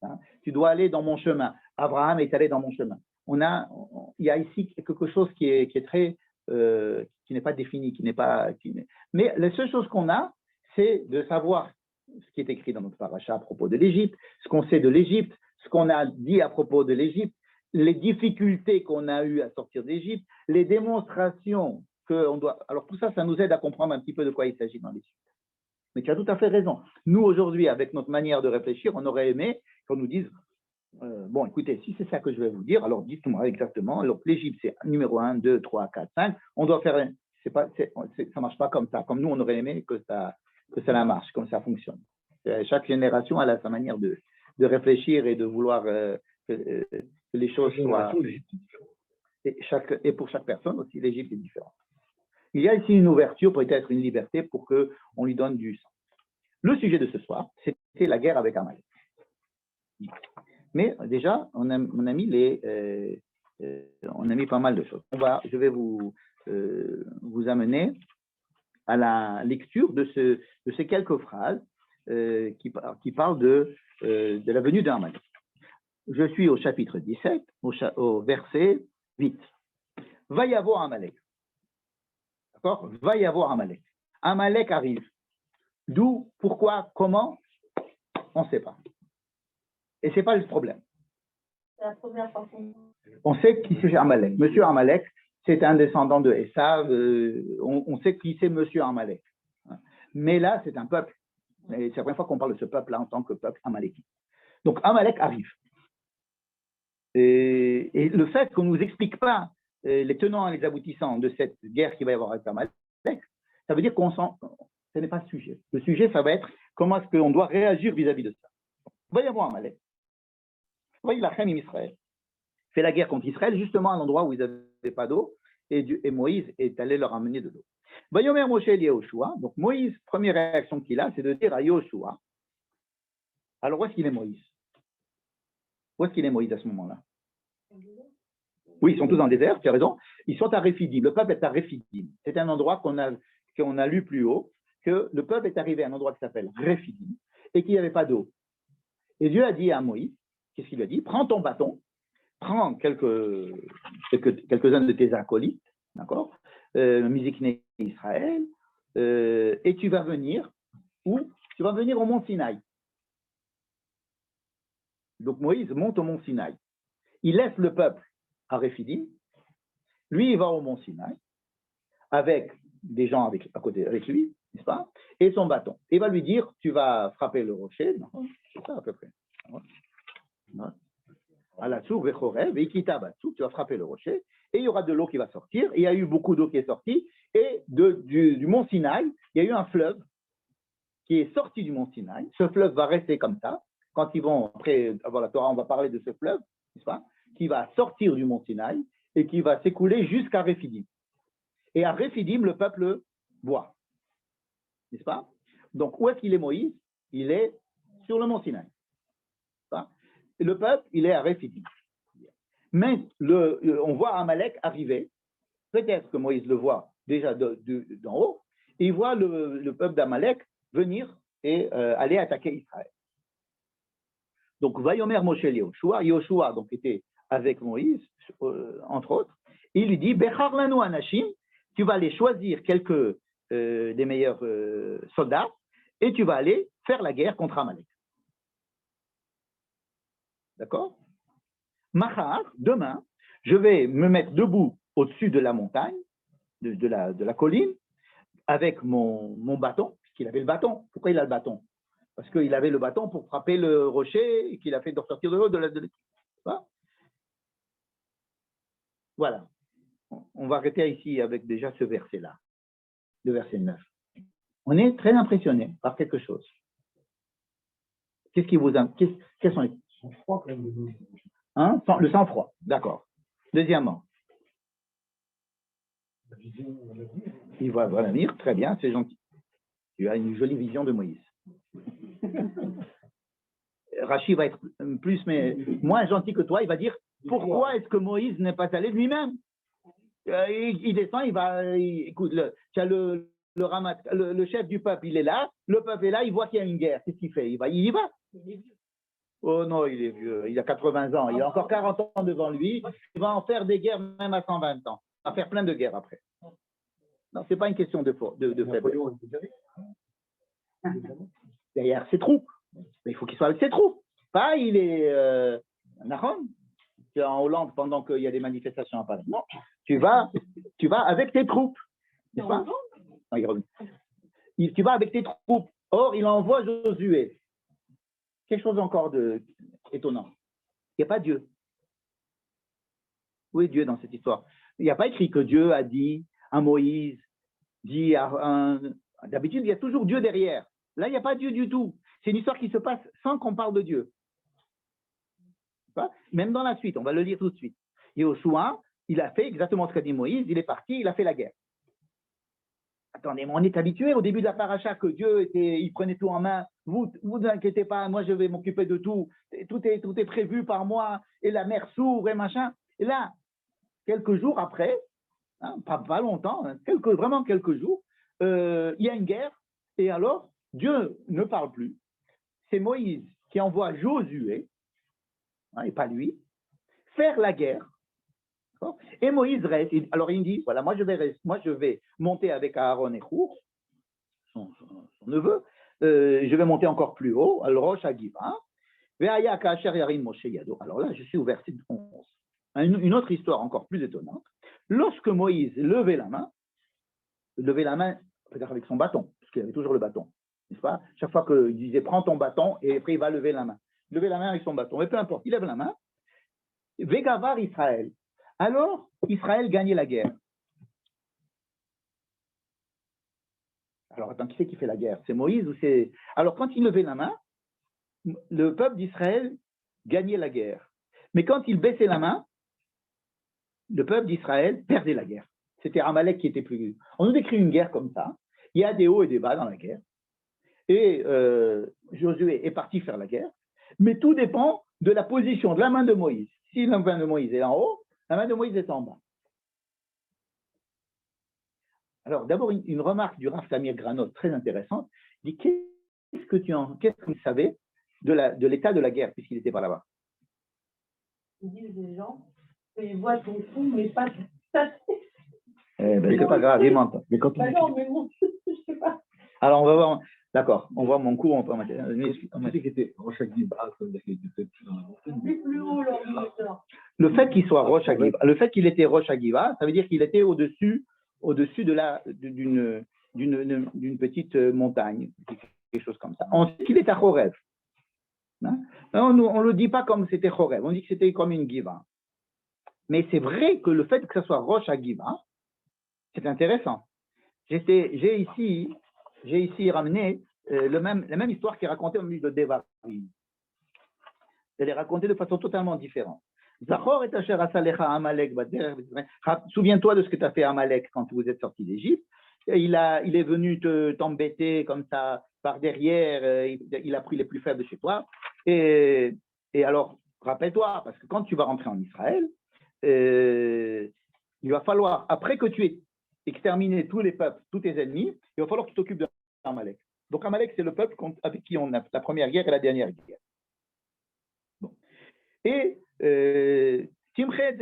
Hein? Tu dois aller dans mon chemin. Abraham est allé dans mon chemin. Il y a ici quelque chose qui est très, qui n'est pas défini, mais la seule chose qu'on a, c'est de savoir ce qui est écrit dans notre paracha à propos de l'Égypte, ce qu'on sait de l'Égypte, ce qu'on a dit à propos de l'Égypte, les difficultés qu'on a eues à sortir d'Égypte, les démonstrations qu'on doit. Alors tout ça, ça nous aide à comprendre un petit peu de quoi il s'agit dans l'Égypte. Mais tu as tout à fait raison. Nous, aujourd'hui, avec notre manière de réfléchir, on aurait aimé qu'on nous dise bon, écoutez, si c'est ça que je vais vous dire, alors dites-moi exactement. Alors, l'Égypte, c'est numéro 1, 2, 3, 4, 5. On doit faire. Ça ne marche pas comme ça. Comme nous, on aurait aimé que ça marche, comme ça fonctionne. Chaque génération, elle a sa manière de réfléchir et de vouloir que les choses soient. Et pour chaque personne aussi, l'Égypte est différente. Il y a ici une ouverture, peut-être une liberté pour qu'on lui donne du sens. Le sujet de ce soir, c'était la guerre avec Amalek. Mais déjà, on a mis pas mal de choses. Je vais vous amener à la lecture de ces quelques phrases qui parlent de la venue d'Amalek. Je suis au chapitre 17, au verset 8. Va y avoir Amalek. D'accord? Va y avoir Amalek. Amalek arrive. D'où, pourquoi, comment? On ne sait pas. Et ce n'est pas le problème. C'est la première fois On sait qui c'est Amalek. Monsieur Amalek, c'est un descendant de Esav. On sait qui c'est Monsieur Amalek. Mais là, c'est un peuple. Et c'est la première fois qu'on parle de ce peuple-là en tant que peuple amalekite. Donc, Amalek arrive. Et le fait qu'on ne nous explique pas les tenants et les aboutissants de cette guerre qu'il va y avoir avec Amalek, ça veut dire ce n'est pas le sujet. Le sujet, ça va être comment est-ce qu'on doit réagir vis-à-vis de ça. Il va y avoir Amalek. Voyez, la reine Israël fait la guerre contre Israël, justement à l'endroit où ils n'avaient pas d'eau, et Moïse est allé leur amener de l'eau. Vayomer Moshe el Yehoshua, donc Moïse, première réaction qu'il a, c'est de dire à Yehoshua, alors où est-ce qu'il est Moïse? Où est-ce qu'il est Moïse à ce moment-là? Oui, ils sont tous dans le désert, tu as raison. Ils sont à Rephidim, le peuple est à Rephidim. C'est un endroit qu'on a lu plus haut, que le peuple est arrivé à un endroit qui s'appelle Rephidim, et qu'il n'y avait pas d'eau. Et Dieu a dit à Moïse, qu'est-ce qu'il a dit? Prends ton bâton, prends quelques-uns de tes acolytes, d'accord, Mizikné Israël, et tu vas venir où? Tu vas venir au mont Sinaï. Donc Moïse monte au mont Sinaï. Il laisse le peuple à Rephidim. Lui, il va au mont Sinaï avec des gens à côté avec lui, n'est-ce pas? Et son bâton. Il va lui dire, tu vas frapper le rocher. Non, c'est ça à peu près. À la source, tu vas frapper le rocher, et il y aura de l'eau qui va sortir. Et il y a eu beaucoup d'eau qui est sortie, et du mont Sinaï, il y a eu un fleuve qui est sorti du mont Sinaï. Ce fleuve va rester comme ça. Quand ils vont, après avoir la Torah, on va parler de ce fleuve, n'est-ce pas, qui va sortir du mont Sinaï et qui va s'écouler jusqu'à Rephidim. Et à Rephidim, le peuple boit, n'est-ce pas? Donc, où est-ce qu'il est Moïse? Il est sur le mont Sinaï. Et le peuple, il est à Rephidim. Mais on voit Amalek arriver. Peut-être que Moïse le voit déjà d'en haut. Et il voit le peuple d'Amalek venir et aller attaquer Israël. Donc, Vayomer Moshe Yehoshua. Yehoshua donc était avec Moïse, entre autres. Il lui dit, Bechar lanu anashim, tu vas aller choisir quelques des meilleurs soldats et tu vas aller faire la guerre contre Amalek. D'accord? Machar, demain, je vais me mettre debout au-dessus de la montagne, de la colline, avec mon bâton, puisqu'il avait le bâton. Pourquoi il a le bâton? Parce qu'il avait le bâton pour frapper le rocher et qu'il a fait sortir de l'eau de l'équipe. Voilà. On va arrêter ici avec déjà ce verset-là. le verset 9. On est très impressionné par quelque chose. Qu'est-ce qui vous... Quels sont les... Froid quand même, de Moïse. Hein? Le sang-froid, d'accord. Deuxièmement, La vision, on l'a dit. il voit l'avenir, très bien, c'est gentil. Tu as une jolie vision de Moïse. Rachid va être mais moins gentil que toi, il va dire pourquoi est-ce que Moïse n'est pas allé lui-même? Il descend, écoute, tu as le chef du peuple, il est là, le peuple est là, il voit qu'il y a une guerre, qu'est-ce qu'il fait? Il y va. Oh non, il est vieux, il a 80 ans, il a encore 40 ans devant lui, il va en faire des guerres même à 120 ans, il va faire plein de guerres après. Non, ce n'est pas une question de faiblesse. Napoléon était derrière. Derrière ses troupes. Mais il faut qu'il soit avec ses troupes. Pas, il est Nahon, tu es en Hollande pendant qu'il y a des manifestations à Paris. Non, tu vas avec tes troupes. N'est-ce pas? Non, il revient. Tu vas avec tes troupes. Or, il envoie Josué. Quelque chose encore d'étonnant. Il n'y a pas Dieu. Où est Dieu dans cette histoire? Il n'y a pas écrit que Dieu a dit à Moïse, dit à un... D'habitude, il y a toujours Dieu derrière. Là, il n'y a pas Dieu du tout. C'est une histoire qui se passe sans qu'on parle de Dieu. Même dans la suite, on va le lire tout de suite. Yoshua, il a fait exactement ce qu'a dit Moïse, il est parti, il a fait la guerre. Attendez, mais on est habitué au début de la paracha que Dieu il prenait tout en main. Vous inquiétez pas, moi je vais m'occuper de tout. Tout est prévu par moi, et la mer s'ouvre et machin. Et là, quelques jours après, hein, pas longtemps, hein, vraiment quelques jours, il y a une guerre, et alors Dieu ne parle plus. C'est Moïse qui envoie Josué, hein, et pas lui, faire la guerre. Et Moïse reste. Alors il dit, voilà, moi je vais monter avec Aaron et Hour, son neveu, je vais monter encore plus haut, al Rosh Hagiva. Alors là, je suis au verset 11. Une autre histoire encore plus étonnante. Lorsque Moïse levait la main, peut-être avec son bâton, parce qu'il avait toujours le bâton, n'est-ce pas? Chaque fois qu'il disait prends ton bâton, et après il va lever la main. Lever la main avec son bâton, mais peu importe, il lève la main. Vegavar Israël. Alors, Israël gagnait la guerre. Alors, attends, qui c'est qui fait la guerre? C'est Moïse ou c'est... Alors, quand il levait la main, le peuple d'Israël gagnait la guerre. Mais quand il baissait la main, le peuple d'Israël perdait la guerre. C'était Amalek qui était plus... On nous décrit une guerre comme ça. Il y a des hauts et des bas dans la guerre. Et Josué est parti faire la guerre. Mais tout dépend de la position de la main de Moïse. Si la main de Moïse est en haut, la main de Moïse est en bas. Alors, d'abord, une remarque du Rav Tamir Granot très intéressante. Il dit, qu'est-ce que tu savais de l'état de la guerre, puisqu'il était par là-bas? Ils disent des gens qu'ils voient ton fou, mais pas ta tête. C'est pas grave, il m'entend. Mais non, mais bon, je sais pas. Alors, on va voir. D'accord, on voit mon cours, on peut en mettre. On dit qu'il était Rosh Hagiva, ça veut dire qu'il était plus dans la montagne. C'est plus haut, l'ordinateur. Le fait qu'il soit Rosh Hagiva, le fait qu'il était Rosh Hagiva, ça veut dire qu'il était au-dessus d'une petite montagne, quelque chose comme ça. On sait qu'il est à Chorev. Hein? On ne le dit pas comme c'était Chorev, on dit que c'était comme une Giva. Mais c'est vrai que le fait que ce soit Rosh Hagiva, c'est intéressant. J'ai ici ramené la même histoire qui est racontée au milieu de Devarim. Elle est racontée de façon totalement différente. Souviens-toi de ce que tu as fait à Amalek quand vous êtes sorti d'Égypte. Il est venu t'embêter comme ça par derrière, il a pris les plus faibles de chez toi. Et alors, rappelle-toi, parce que quand tu vas rentrer en Israël, il va falloir, après que tu aies exterminé tous les peuples, tous tes ennemis, il va falloir que tu t'occupes d'Amalek. Donc Amalek, c'est le peuple avec qui on a la première guerre et la dernière guerre. Bon. Et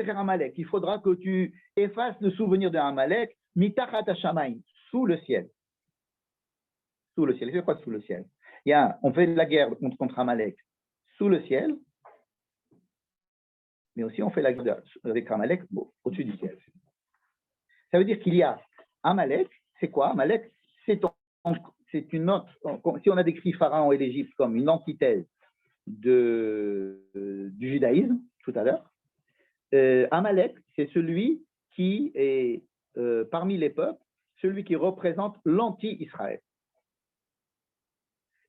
Amalek, il faudra que tu effaces le souvenir d'Amalek, mitachat hashamayim, sous le ciel. Sous le ciel. C'est quoi sous le ciel? On fait la guerre contre Amalek sous le ciel, mais aussi on fait la guerre avec Amalek au-dessus du ciel. Ça veut dire qu'il y a Amalek, c'est quoi? Amalek, c'est une autre. Si on a décrit Pharaon et l'Égypte comme une antithèse du judaïsme tout à l'heure, Amalek, c'est celui qui est parmi les peuples, celui qui représente l'anti-Israël.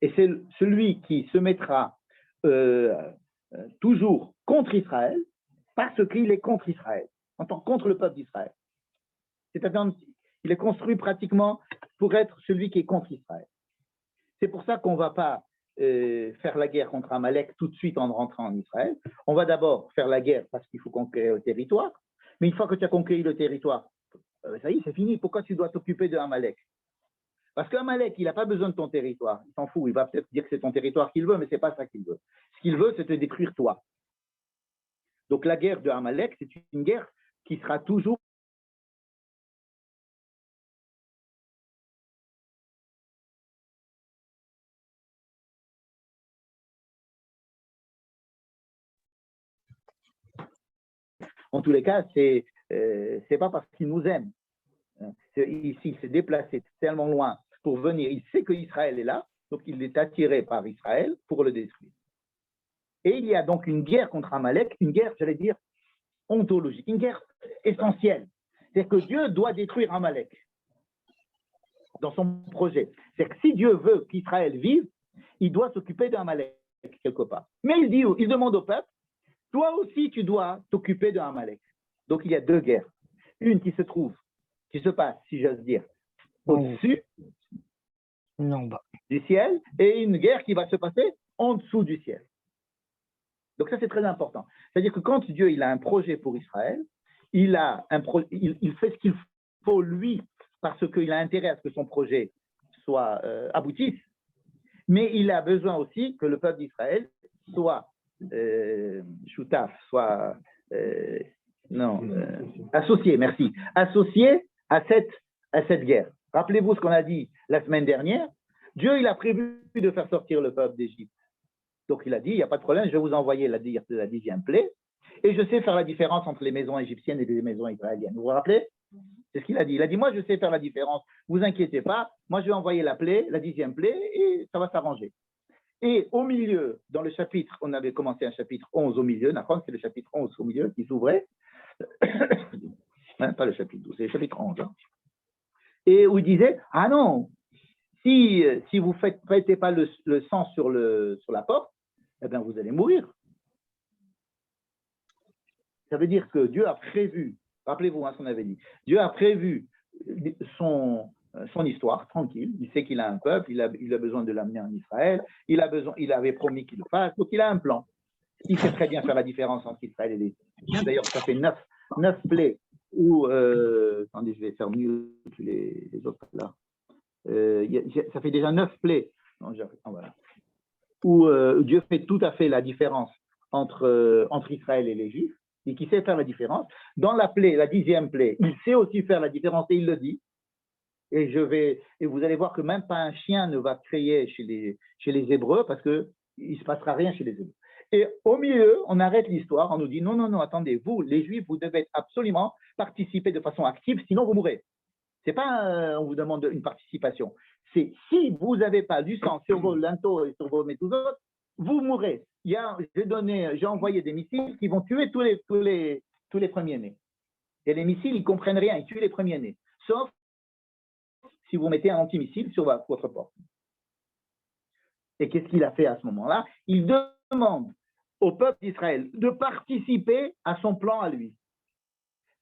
Et c'est celui qui se mettra toujours contre Israël parce qu'il est contre Israël, en tant contre le peuple d'Israël. C'est-à-dire, il est construit pratiquement pour être celui qui est contre Israël. C'est pour ça qu'on ne va pas faire la guerre contre Amalek tout de suite en rentrant en Israël. On va d'abord faire la guerre parce qu'il faut conquérir le territoire. Mais une fois que tu as conquis le territoire, ça y est, c'est fini. Pourquoi tu dois t'occuper de Amalek? Parce qu'Amalek, il n'a pas besoin de ton territoire. Il s'en fout. Il va peut-être dire que c'est ton territoire qu'il veut, mais ce n'est pas ça qu'il veut. Ce qu'il veut, c'est te détruire toi. Donc la guerre de Amalek, c'est une guerre qui sera toujours en tous les cas, c'est pas parce qu'il nous aime. Ici, il s'est déplacé tellement loin pour venir. Il sait qu'Israël est là, donc il est attiré par Israël pour le détruire. Et il y a donc une guerre contre Amalek, une guerre, j'allais dire, ontologique, une guerre essentielle. C'est que Dieu doit détruire Amalek dans son projet. C'est que si Dieu veut qu'Israël vive, il doit s'occuper d'Amalek quelque part. Mais il demande au peuple, toi aussi tu dois t'occuper d'Amalek. Donc il y a deux guerres. Une qui se passe, si j'ose dire, au-dessus du ciel, et une guerre qui va se passer en dessous du ciel. Donc ça, c'est très important. C'est-à-dire que quand Dieu il a un projet pour Israël, il fait ce qu'il faut lui, parce qu'il a intérêt à ce que son projet soit aboutisse, mais il a besoin aussi que le peuple d'Israël soit choutaf, soit associé, merci, associé à cette guerre. Rappelez-vous ce qu'on a dit la semaine dernière. Dieu, il a prévu de faire sortir le peuple d'Égypte. Donc, il a dit, il n'y a pas de problème, je vais vous envoyer la 10e plaie, et je sais faire la différence entre les maisons égyptiennes et les maisons israéliennes. Vous vous rappelez? C'est ce qu'il a dit. Il a dit, moi, je sais faire la différence, vous inquiétez pas, moi, je vais envoyer la plaie, la 10e plaie, et ça va s'arranger. Et au milieu, dans le chapitre, on avait commencé un chapitre 11 au milieu, c'est le chapitre 11 au milieu qui s'ouvrait, pas le chapitre 12, c'est le chapitre 11. Hein. Et où il disait, ah non, si vous ne faites pas le sang sur la porte, eh bien, vous allez mourir. Ça veut dire que Dieu a prévu, rappelez-vous ce qu'on avait dit, Dieu a prévu son histoire tranquille. Il sait qu'il a un peuple, il a besoin de l'amener en Israël, il avait promis qu'il le fasse, donc il a un plan. Il sait très bien faire la différence entre Israël et les Égyptiens. D'ailleurs, ça fait 9 plaies où, attendez, je vais faire mieux que les autres là. Ça fait déjà 9 plaies. Voilà. Où Dieu fait tout à fait la différence entre Israël et les Juifs, et qui sait faire la différence. Dans la plaie, la 10e plaie, il sait aussi faire la différence, et il le dit. Et vous allez voir que même pas un chien ne va crier chez les Hébreux, parce qu'il ne se passera rien chez les Hébreux. Et au milieu, on arrête l'histoire, on nous dit, non, attendez, vous, les Juifs, vous devez absolument participer de façon active, sinon vous mourrez. Ce n'est pas, on vous demande une participation. C'est si vous n'avez pas du sang sur vos linteaux et sur vos méthodos, vous mourrez. J'ai envoyé des missiles qui vont tuer tous les premiers-nés. Et les missiles, ils ne comprennent rien, ils tuent les premiers-nés. Sauf si vous mettez un antimissile sur votre porte. Et qu'est-ce qu'il a fait à ce moment-là? Il demande au peuple d'Israël de participer à son plan à lui.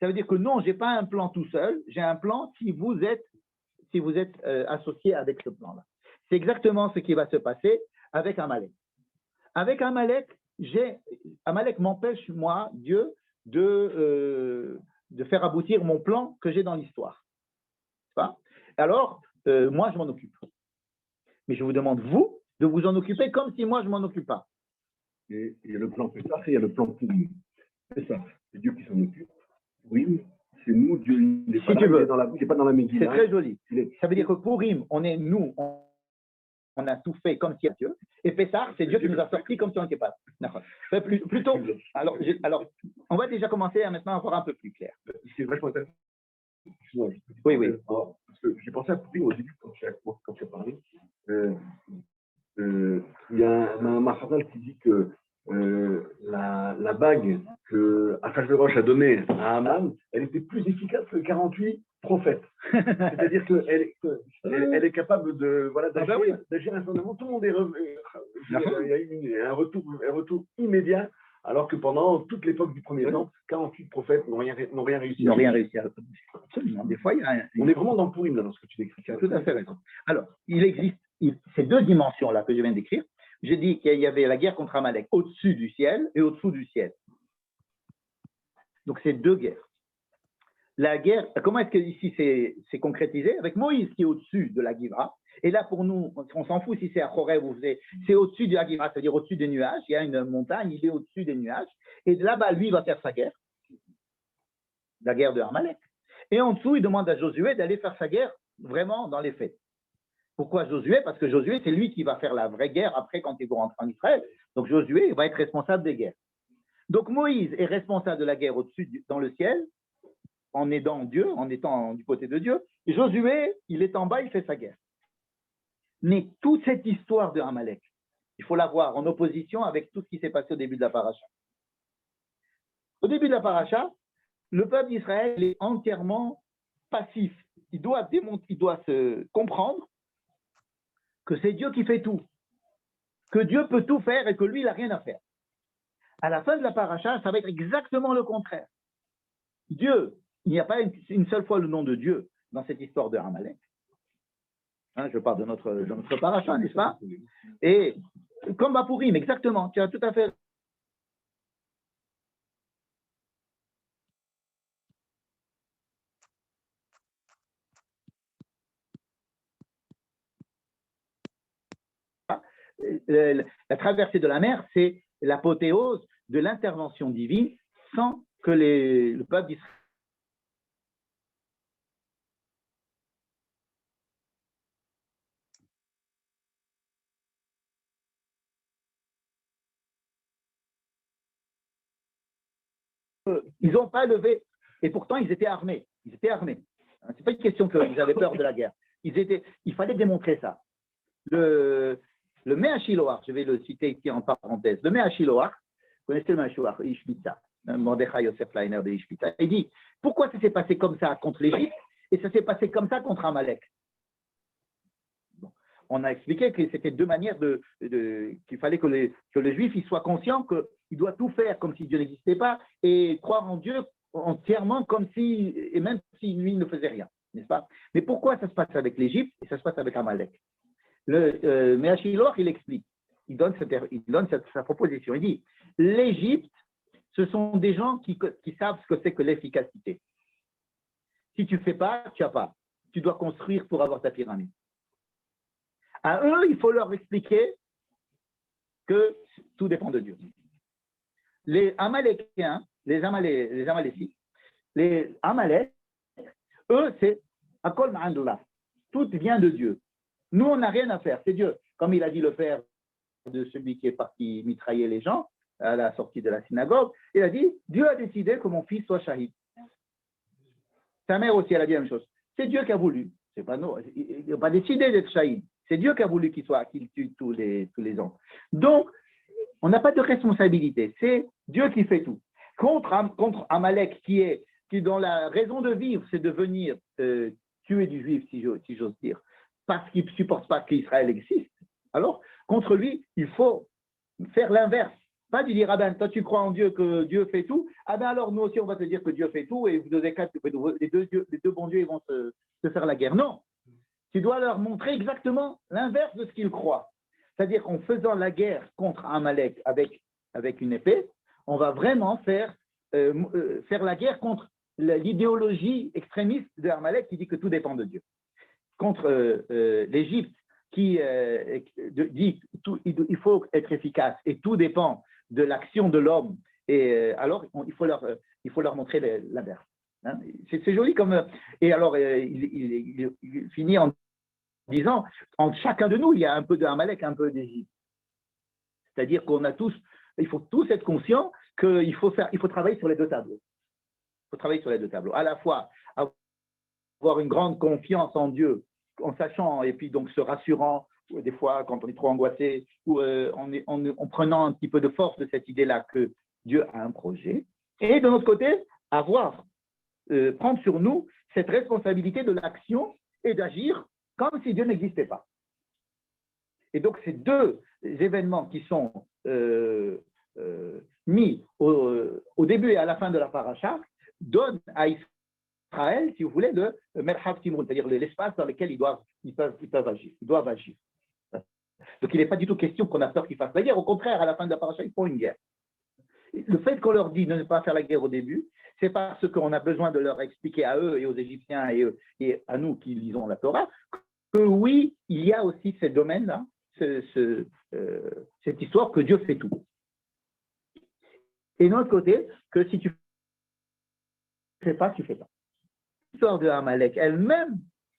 Ça veut dire que non, je n'ai pas un plan tout seul, j'ai un plan si vous êtes associé avec ce plan-là. C'est exactement ce qui va se passer avec Amalek. Avec Amalek, Amalek m'empêche, moi, Dieu, de faire aboutir mon plan que j'ai dans l'histoire. Alors, moi, je m'en occupe. Mais je vous demande, vous, de vous en occuper comme si moi, je ne m'en occupe pas. Et il y a le plan Pessah et il y a le plan Pourim. Pessah, c'est Dieu qui s'en occupe. Pourim, c'est nous, Dieu n'est pas, pas dans la Megillah. C'est très joli. Ça veut dire que Pourim, on a tout fait comme si Dieu. Et Pessah, c'est Dieu qui nous a sortis comme si on n'était pas. D'accord. Plutôt, alors, on va déjà commencer à maintenant avoir un peu plus clair. C'est vachement intéressant. Oui. Parce que j'ai pensé à Pourim au début quand tu as parlé. Il y a un Maharal qui dit que la bague que Achashverosh a donnée à Haman, elle était plus efficace que le 48 prophète. C'est-à-dire qu'elle est capable de, voilà, Ah ben oui. d'agir instantanément. Tout le monde est revenu. Il y a eu un retour immédiat, alors que pendant toute l'époque du premier temps, 48 prophètes n'ont rien réussi. Ils n'ont rien réussi à absolument. Des fois, il y a On est vraiment dans le pourim, là, dans ce que tu décris. Tu as tout à fait raison. Alors, il existe ces deux dimensions-là que je viens de décrire. J'ai dit qu'il y avait la guerre contre Amalek au-dessus du ciel et au-dessous du ciel. Donc, c'est deux guerres. La guerre, comment est-ce que ici c'est concrétisé? Avec Moïse qui est au-dessus de la Givra. Et là, pour nous, on s'en fout si c'est à Horeb ou c'est au-dessus de la Givra, c'est-à-dire au-dessus des nuages. Il y a une montagne, il est au-dessus des nuages. Et là-bas, lui, il va faire sa guerre. La guerre de Amalek. Et en dessous, il demande à Josué d'aller faire sa guerre vraiment dans les faits. Pourquoi Josué? Parce que Josué, c'est lui qui va faire la vraie guerre après quand ils vont rentrer en Israël. Donc Josué, il va être responsable des guerres. Donc Moïse est responsable de la guerre au-dessus, dans le ciel, en aidant Dieu, en étant du côté de Dieu. Et Josué, il est en bas, il fait sa guerre. Mais toute cette histoire de Amalek, il faut la voir en opposition avec tout ce qui s'est passé au début de la paracha. Au début de la paracha, le peuple d'Israël est entièrement passif. Il doit se comprendre que c'est Dieu qui fait tout, que Dieu peut tout faire et que lui, il n'a rien à faire. À la fin de la paracha, ça va être exactement le contraire. Dieu, il n'y a pas une seule fois le nom de Dieu dans cette histoire de Amalek. Hein, je parle de notre paracha, n'est-ce pas? Et comme à Pourim, exactement, tu as tout à fait. La traversée de la mer, c'est l'apothéose de l'intervention divine sans que le peuple d'Israël ils n'ont pas levé, et pourtant ils étaient armés. Ils étaient armés. Ce n'est pas une question qu'ils avaient peur de la guerre. Il fallait démontrer ça. Le Mea Shiloach, je vais le citer ici en parenthèse, le Mea Shiloach, vous connaissez le Mea Shiloach, Ishbitza, Mordechai Yosef Leiner de Ishbitza, il dit, pourquoi ça s'est passé comme ça contre l'Égypte et ça s'est passé comme ça contre Amalek? Bon. On a expliqué que c'était deux manières qu'il fallait que le Juif il soit conscient qu'il doit tout faire comme si Dieu n'existait pas et croire en Dieu entièrement comme si, et même si lui ne faisait rien, n'est-ce pas? Mais pourquoi ça se passe avec l'Égypte et ça se passe avec Amalek? Le Mea Shiloach, il explique, il donne sa proposition. Il dit, l'Égypte, ce sont des gens qui savent ce que c'est que l'efficacité. Si tu ne fais pas, tu n'as pas. Tu dois construire pour avoir ta pyramide. À eux, il faut leur expliquer que tout dépend de Dieu. Les Amalékiens, les Amalécites, les Amalek, eux, c'est Akol Ma'andullah. Tout vient de Dieu. Nous, on n'a rien à faire, c'est Dieu. Comme il a dit le père de celui qui est parti mitrailler les gens à la sortie de la synagogue, il a dit, Dieu a décidé que mon fils soit shahid. Sa mère aussi, elle a dit la même chose. C'est Dieu qui a voulu. C'est pas nous. Il n'a pas décidé d'être shahid. C'est Dieu qui a voulu qu'il tue tous les ans. Donc, on n'a pas de responsabilité. C'est Dieu qui fait tout. Contre Amalek, qui dont la raison de vivre, c'est de venir tuer du juif, si j'ose dire, parce qu'il ne supporte pas qu'Israël existe. Alors, contre lui, il faut faire l'inverse. Pas lui dire, ah ben, toi tu crois en Dieu que Dieu fait tout, ah ben alors nous aussi on va te dire que Dieu fait tout et vous deux, les deux bons dieux ils vont se faire la guerre. Non, tu dois leur montrer exactement l'inverse de ce qu'ils croient. C'est-à-dire qu'en faisant la guerre contre Amalek avec une épée, on va vraiment faire la guerre contre l'idéologie extrémiste de Amalek qui dit que tout dépend de Dieu. Contre l'Égypte qui dit qu'il faut être efficace et tout dépend de l'action de l'homme. Et alors, il faut leur montrer l'inverse. Hein. C'est joli comme. Et alors, il finit en disant en chacun de nous, il y a un peu d'Amalek, un peu d'Égypte. C'est-à-dire il faut tous être conscients qu'il faut travailler sur les deux tableaux. Il faut travailler sur les deux tableaux. À la fois, avoir une grande confiance en Dieu, en sachant et puis donc se rassurant, des fois quand on est trop angoissé, ou en prenant un petit peu de force de cette idée-là que Dieu a un projet. Et de notre côté, prendre sur nous cette responsabilité de l'action et d'agir comme si Dieu n'existait pas. Et donc, ces deux événements qui sont mis au début et à la fin de la paracha donnent à Israël, si vous voulez, le merhav timrun, c'est-à-dire l'espace dans lequel ils peuvent agir, ils doivent agir. Donc, il n'est pas du tout question qu'on a peur qu'ils fassent la guerre. Au contraire, à la fin de la paracha, ils font une guerre. Le fait qu'on leur dit de ne pas faire la guerre au début, c'est parce qu'on a besoin de leur expliquer à eux et aux Égyptiens et à nous qui lisons la Torah que oui, il y a aussi ces domaines-là, cette histoire que Dieu fait tout. Et d'un autre côté, que si tu ne fais pas, tu ne fais pas. L'histoire de Amalek elle-même,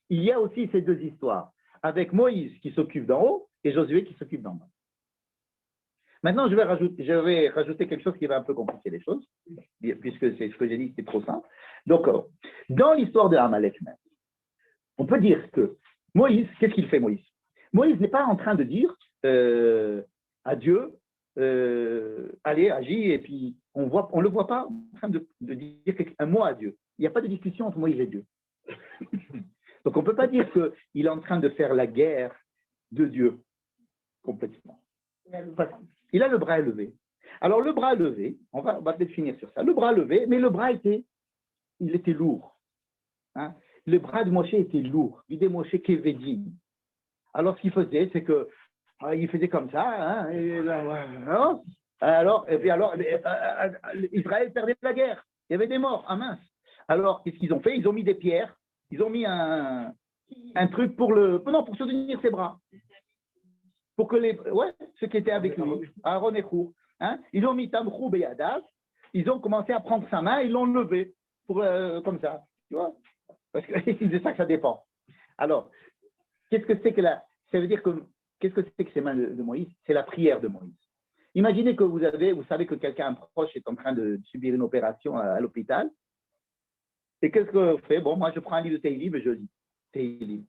il y a aussi ces deux histoires, avec Moïse qui s'occupe d'en haut et Josué qui s'occupe d'en bas. Maintenant, je vais rajouter quelque chose qui va un peu compliquer les choses, puisque c'est ce que j'ai dit, c'est trop simple. Donc, dans l'histoire de Amalek même, on peut dire que Moïse, qu'est-ce qu'il fait Moïse? Moïse n'est pas en train de dire à Dieu, allez, agis, et puis on ne le voit pas en train de dire un mot à Dieu. Il n'y a pas de discussion entre Moïse et Dieu. Donc, on ne peut pas dire qu'il est en train de faire la guerre de Dieu complètement. Il a le bras élevé. Alors, le bras levé, on va peut-être finir sur ça. Le bras levé, mais le bras était lourd. Hein? Le bras de Moshe était lourd. Il était Moshe Kevedim. Alors, ce qu'il faisait, c'est que il faisait comme ça. Hein, et puis Israël perdait la guerre. Il y avait des morts. Ah mince. Alors, qu'est-ce qu'ils ont fait? Ils ont mis des pierres. Ils ont mis un truc pour soutenir ses bras. Pour que ceux qui étaient avec lui, Aaron et Khour, hein, ils ont mis Tamchou Beyadav, ils ont commencé à prendre sa main, ils l'ont levé, comme ça, tu vois, parce que c'est de ça que ça dépend. Alors, qu'est-ce que c'est que ça veut dire que, qu'est-ce que c'est que ces mains de Moïse? C'est la prière de Moïse. Imaginez que vous savez que quelqu'un proche est en train de subir une opération à l'hôpital, et qu'est-ce que fait? Bon, moi je prends un livre de Tehillim et je lis Tehillim.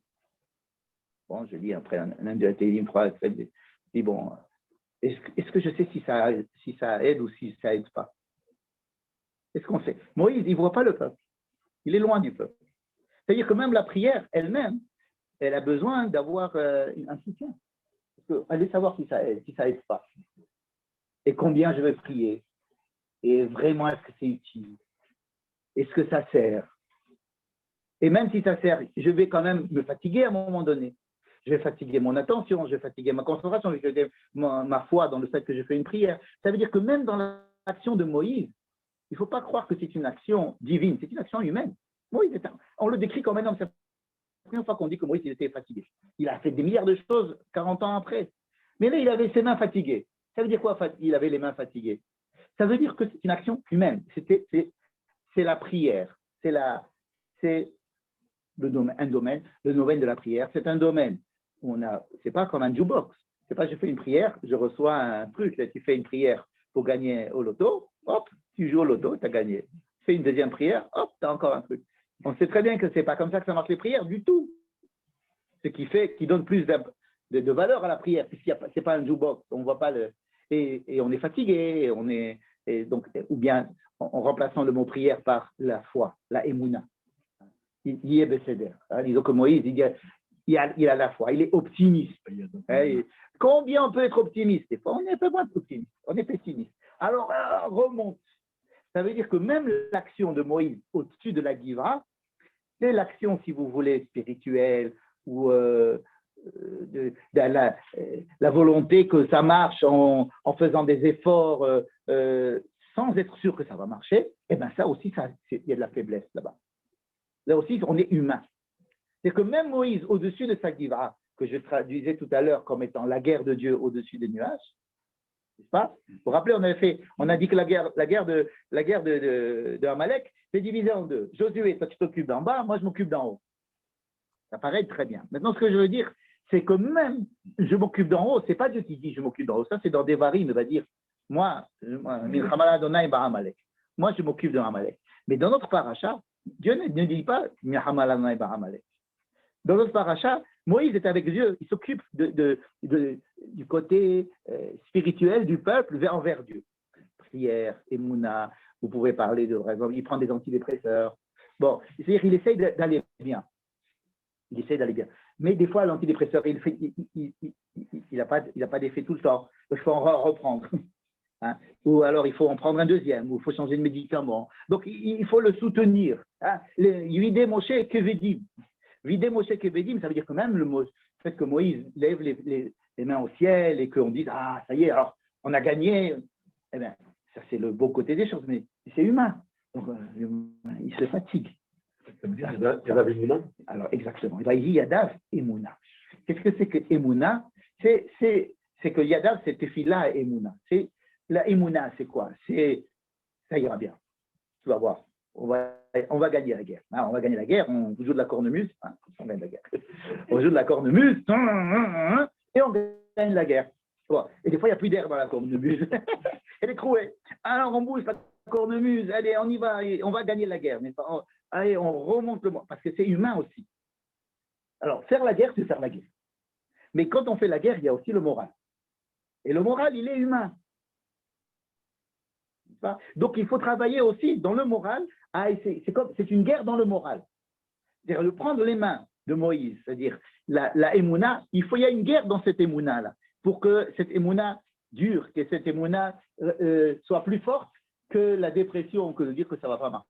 Bon, je lis après un de Tehillim 3, je dis bon, est-ce que je sais si ça aide ou si ça aide pas? Est-ce qu'on sait? Moïse, il ne voit pas le peuple. Il est loin du peuple. C'est-à-dire que même la prière elle-même, elle a besoin d'avoir un soutien. Parce que, allez savoir si ça aide pas. Et combien je vais prier. Et vraiment, est-ce que c'est utile? Est-ce que ça sert? Et même si ça sert, je vais quand même me fatiguer à un moment donné. Je vais fatiguer mon attention, je vais fatiguer ma concentration, je vais fatiguer ma foi dans le fait que je fais une prière. Ça veut dire que même dans l'action de Moïse, il ne faut pas croire que c'est une action divine, c'est une action humaine. Moïse, on le décrit comme un homme. C'est la première fois qu'on dit que Moïse était fatigué. Il a fait des milliards de choses 40 ans après. Mais là, il avait ses mains fatiguées. Ça veut dire quoi, il avait les mains fatiguées? Ça veut dire que c'est une action humaine. C'est la prière. C'est le domaine de la prière. C'est un domaine. C'est pas comme un jukebox. C'est pas je fais une prière, je reçois un truc. Là, tu fais une prière pour gagner au loto, hop, tu joues au loto, tu as gagné. Tu fais une deuxième prière, hop, tu as encore un truc. On sait très bien que c'est pas comme ça que ça marche les prières du tout. Ce qui donne plus de valeur à la prière, puisqu'il c'est pas un jukebox. On voit pas et on est fatigué, ou bien en remplaçant le mot prière par la foi, la émouna. Il y est bécéder. Disons que Moïse, il a la foi, il est optimiste. Combien on peut être optimiste? Des fois, on est un peu moins optimiste, on est pessimiste. Alors, remonte. Ça veut dire que même l'action de Moïse au-dessus de la Giva, c'est l'action, si vous voulez, spirituelle ou la volonté que ça marche en faisant des efforts sans être sûr que ça va marcher. Et bien ça aussi, il y a de la faiblesse là-bas. Là aussi, on est humain. C'est que même Moïse, au-dessus de sa Giva, que je traduisais tout à l'heure comme étant la guerre de Dieu au-dessus des nuages, n'est-ce pas? Vous vous rappelez, on a dit que la guerre de Amalek, c'est divisé en deux. Josué, toi tu t'occupes d'en bas, moi je m'occupe d'en haut. Ça paraît très bien. Maintenant, ce que je veux dire, c'est que même je m'occupe d'en haut, c'est pas Dieu qui dit je m'occupe d'en haut. Ça, c'est dans Devarim, il va dire, moi, Milchamala Adonai bar Amalek. Moi, je m'occupe de Amalek. Mais dans notre paracha, Dieu ne dit pas Milchamala Adonai bar Amalek. Dans notre paracha, Moïse est avec Dieu, il s'occupe du côté spirituel du peuple envers Dieu. Prière, émouna, vous pouvez parler de, par exemple, il prend des antidépresseurs, Bon, c'est-à-dire qu'il essaye d'aller bien. Il essaye d'aller bien. Mais des fois, l'antidépresseur, il n'a pas d'effet tout le temps. Donc, il faut en reprendre. Hein. Ou alors, il faut en prendre un deuxième, ou il faut changer de médicament. Donc, il faut le soutenir. Hein. Vider Moshe Kevedim. Vider Moshe Kevedim, ça veut dire que même le fait que Moïse lève les mains au ciel et qu'on dise « Ah, ça y est, alors, on a gagné », eh bien, ça, c'est le beau côté des choses, mais c'est humain. Donc, il se fatigue. Ça veut dire Yadav Emouna? Alors, exactement. Il dit Yadav Emouna. Qu'est-ce que c'est que Emouna? C'est que Yadav, c'est Tefila Emouna. La Emouna, c'est quoi? C'est ça ira bien. Tu vas voir. On va gagner la guerre. Hein, on va gagner la guerre. On joue de la cornemuse. Hein, on gagne la guerre. On joue de la cornemuse. Et on gagne la guerre. Et des fois, il n'y a plus d'air dans la cornemuse. Elle est trouée. Alors, on bouge la cornemuse. Allez, on y va. On va gagner la guerre. Allez, on remonte le monde. Parce que c'est humain aussi. Alors, faire la guerre, c'est faire la guerre. Mais quand on fait la guerre, il y a aussi le moral. Et le moral, il est humain. Donc, il faut travailler aussi dans le moral. C'est une guerre dans le moral. C'est-à-dire, de prendre les mains de Moïse, c'est-à-dire la Emouna, il y a une guerre dans cette Emouna-là, pour que cette Emouna dure, que cette Emouna soit plus forte que la dépression, que de dire que ça ne va pas marcher.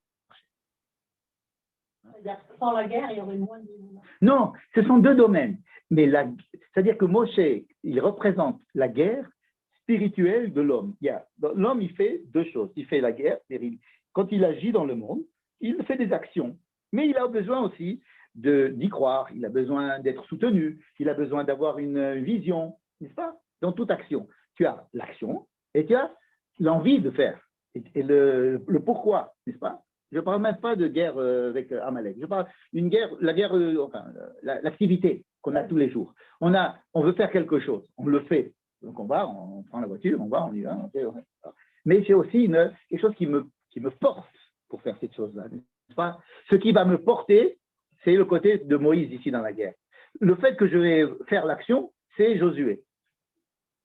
C'est-à-dire que sans la guerre, il y aurait moins d'Emouna. Non, ce sont deux domaines. Mais c'est-à-dire que Moshe, il représente la guerre spirituelle de l'homme. L'homme, il fait deux choses. Il fait la guerre, quand il agit dans le monde, il fait des actions. Mais il a besoin aussi d'y croire, il a besoin d'être soutenu, il a besoin d'avoir une vision, n'est-ce pas? Dans toute action, tu as l'action et tu as l'envie de faire, et le pourquoi, n'est-ce pas? Je ne parle même pas de guerre avec Amalek, je parle d'une guerre, l'activité qu'on a tous les jours. On veut faire quelque chose, on le fait. Donc on prend la voiture, on y va. Mais c'est aussi quelque chose qui me force pour faire cette chose-là, n'est-ce pas? Ce qui va me porter, c'est le côté de Moïse ici dans la guerre. Le fait que je vais faire l'action, c'est Josué.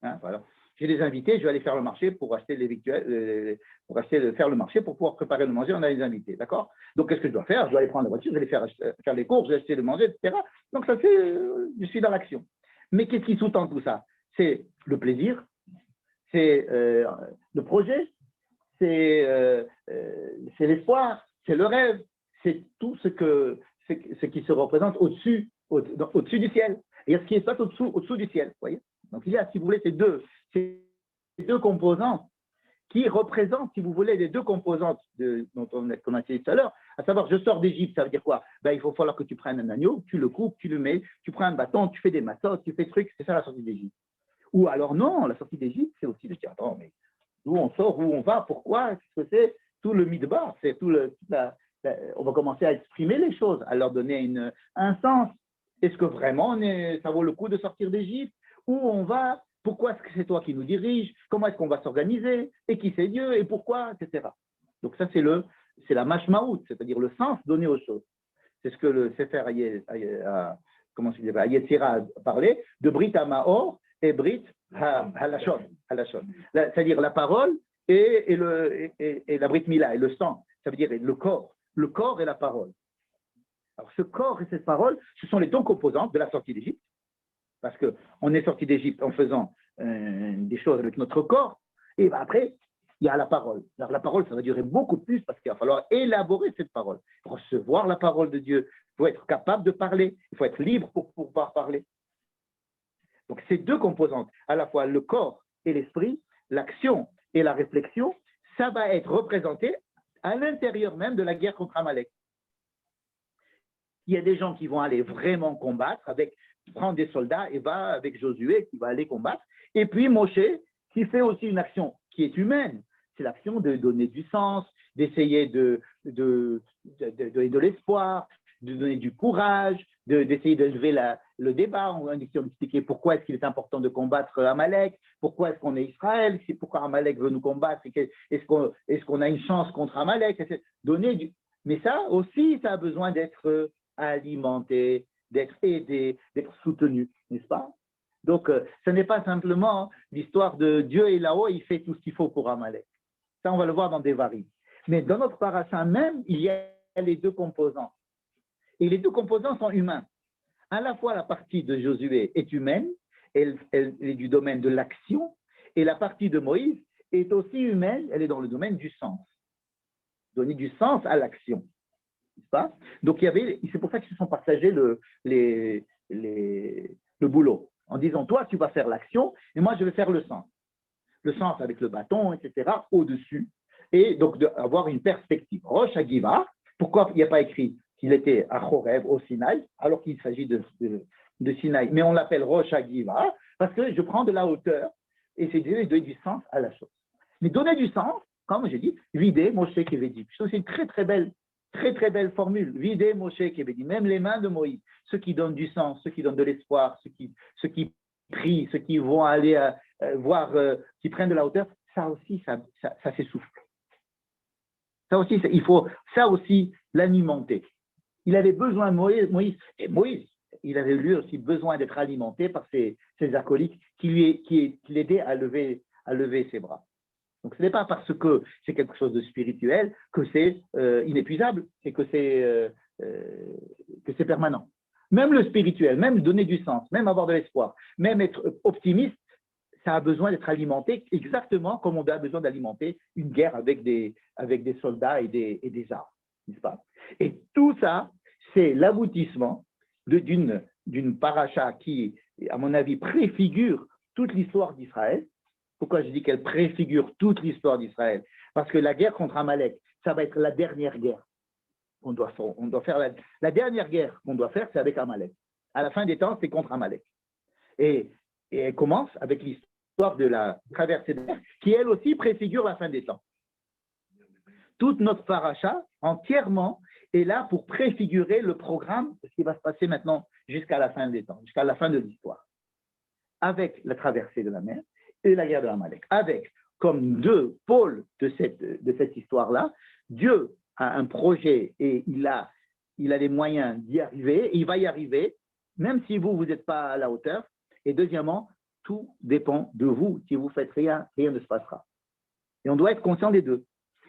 Hein, voilà. J'ai des invités, je vais aller faire le marché pour acheter les victuailles, faire le marché pour pouvoir préparer le manger, on a des invités, d'accord? Donc qu'est-ce que je dois faire? Je dois aller prendre la voiture, je vais aller faire les courses, je vais acheter le manger, etc. Donc ça fait, je suis dans l'action. Mais qu'est-ce qui sous-tend tout ça? C'est le plaisir, c'est le projet, c'est l'espoir, c'est le rêve, c'est tout ce qui se représente au-dessus du ciel. Il y a ce qui est fait au-dessous du ciel, vous voyez? Donc il y a, si vous voulez, ces deux composantes qui représentent, si vous voulez, les deux composantes qu'on a dit tout à l'heure, à savoir, je sors d'Égypte, ça veut dire quoi? Il faut falloir que tu prennes un agneau, tu le coupes, tu le mets, tu prends un bâton, tu fais des matzot, tu fais trucs, c'est ça la sortie d'Égypte. Ou alors non, la sortie d'Égypte, c'est aussi de dire, attends, mais d'où on sort, où on va, pourquoi, qu'est-ce que c'est? Tout le midbar, c'est on va commencer à exprimer les choses, à leur donner un sens. Est-ce que vraiment ça vaut le coup de sortir d'Égypte? Où on va? Pourquoi est-ce que c'est toi qui nous dirige? Comment est-ce qu'on va s'organiser? Et qui c'est Dieu? Et pourquoi? Etc. Donc ça, c'est la mashmaout, c'est-à-dire le sens donné aux choses. C'est ce que le Sefer Yetzira a parlé de Brit HaMaor et Brit HaLashon. C'est-à-dire la parole et la Brit Mila, et le sang. Ça veut dire le corps et la parole. Alors ce corps et cette parole, ce sont les deux composantes de la sortie d'Égypte. Parce qu'on est sorti d'Égypte en faisant des choses avec notre corps, et après, il y a la parole. Alors la parole, ça va durer beaucoup plus parce qu'il va falloir élaborer cette parole, recevoir la parole de Dieu. Il faut être capable de parler, il faut être libre pour pouvoir parler. Donc ces deux composantes, à la fois le corps et l'esprit, l'action et la réflexion, ça va être représenté à l'intérieur même de la guerre contre Amalek. Il y a des gens qui vont aller vraiment combattre, prendre des soldats et va avec Josué qui va aller combattre. Et puis Moshe qui fait aussi une action qui est humaine. C'est l'action de donner du sens, d'essayer de l'espoir, de donner du courage, d'essayer d'élever le débat. On va expliquer pourquoi est-ce qu'il est important de combattre Amalek, pourquoi est-ce qu'on est Israël, pourquoi Amalek veut nous combattre, est-ce qu'on a une chance contre Amalek, mais ça aussi, ça a besoin d'être alimenté, d'être aidé, d'être soutenu, n'est-ce pas? Donc, ce n'est pas simplement l'histoire de Dieu est là-haut, il fait tout ce qu'il faut pour Amalek. Ça, on va le voir dans Devarim. Mais dans notre paracha même, il y a a les deux composants. Et les deux composants sont humains. À la fois, la partie de Josué est humaine, elle est du domaine de l'action, et la partie de Moïse est aussi humaine, elle est dans le domaine du sens. Donner du sens à l'action. Pas? Donc, c'est pour ça qu'ils se sont partagés le boulot, en disant, toi, tu vas faire l'action, et moi, je vais faire le sens. Le sens avec le bâton, etc., au-dessus, et donc d'avoir une perspective. Rosh Hagiva, pourquoi il n'y a pas écrit qu'il était à Chorev, au Sinaï, alors qu'il s'agit de Sinaï, mais on l'appelle Rosh Hagiva, parce que je prends de la hauteur, et c'est donner du sens à la chose. Mais donner du sens, comme j'ai dit, vider Moshe Kevedi. C'est une très très belle formule. Vider Moshe Kevedi. Même les mains de Moïse, ceux qui donnent du sens, ceux qui donnent de l'espoir, ceux qui prient, ceux qui vont aller voir, qui prennent de la hauteur, ça aussi, ça s'essouffle. Ça aussi, il faut ça aussi l'alimenter. Il avait besoin, Moïse, il avait lui aussi besoin d'être alimenté par ses acolytes qui l'aidaient à lever ses bras. Donc, ce n'est pas parce que c'est quelque chose de spirituel que c'est inépuisable et que c'est permanent. Même le spirituel, même donner du sens, même avoir de l'espoir, même être optimiste, ça a besoin d'être alimenté exactement comme on a besoin d'alimenter une guerre avec des soldats et des armes, n'est-ce pas? Et tout ça, c'est l'aboutissement d'une paracha qui, à mon avis, préfigure toute l'histoire d'Israël. Pourquoi je dis qu'elle préfigure toute l'histoire d'Israël? Parce que la guerre contre Amalek, ça va être la dernière guerre qu'on doit faire. On doit faire la dernière guerre qu'on doit faire, c'est avec Amalek. À la fin des temps, c'est contre Amalek. Et elle commence avec l'histoire de la traversée de mer, qui elle aussi préfigure la fin des temps. Toute notre paracha, entièrement, est là pour préfigurer le programme de ce qui va se passer maintenant jusqu'à la fin des temps, jusqu'à la fin de l'histoire. Avec la traversée de la mer et la guerre de Amalek. Avec comme deux pôles de cette histoire-là, Dieu a un projet et il a les moyens d'y arriver, il va y arriver, même si vous n'êtes pas à la hauteur. Et deuxièmement, tout dépend de vous. Si vous ne faites rien, rien ne se passera. Et on doit être conscient des deux,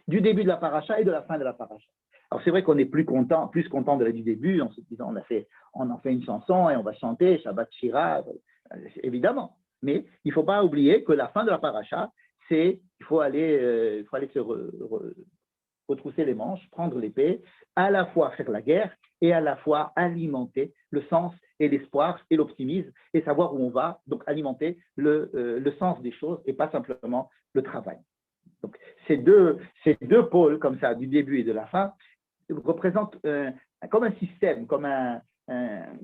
du début de la paracha et de la fin de la paracha. Alors c'est vrai qu'on est plus content du début, en se disant on en fait une chanson et on va chanter Shabbat Shira, évidemment. Mais il ne faut pas oublier que la fin de la paracha, il faut aller se retrousser les manches, prendre l'épée, à la fois faire la guerre et à la fois alimenter le sens et l'espoir et l'optimisme et savoir où on va, donc alimenter le sens des choses et pas simplement le travail. Donc ces deux pôles comme ça, du début et de la fin, représentent comme un système, comme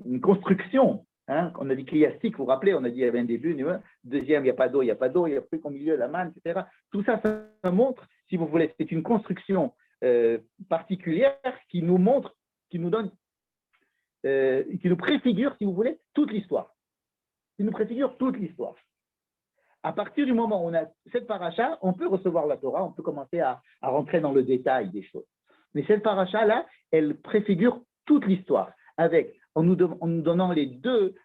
une construction. Hein, on a dit chiastique, vous vous rappelez, on a dit il y avait un début, deuxième, il n'y a pas d'eau, il n'y a plus qu'au milieu, la manne, etc. Tout ça, ça montre, si vous voulez, c'est une construction particulière qui nous montre, qui nous donne, qui nous préfigure, si vous voulez, toute l'histoire. Qui nous préfigure toute l'histoire. À partir du moment où on a cette paracha, on peut recevoir la Torah, on peut commencer à rentrer dans le détail des choses. Mais cette paracha-là, elle préfigure toute l'histoire, en nous donnant les deux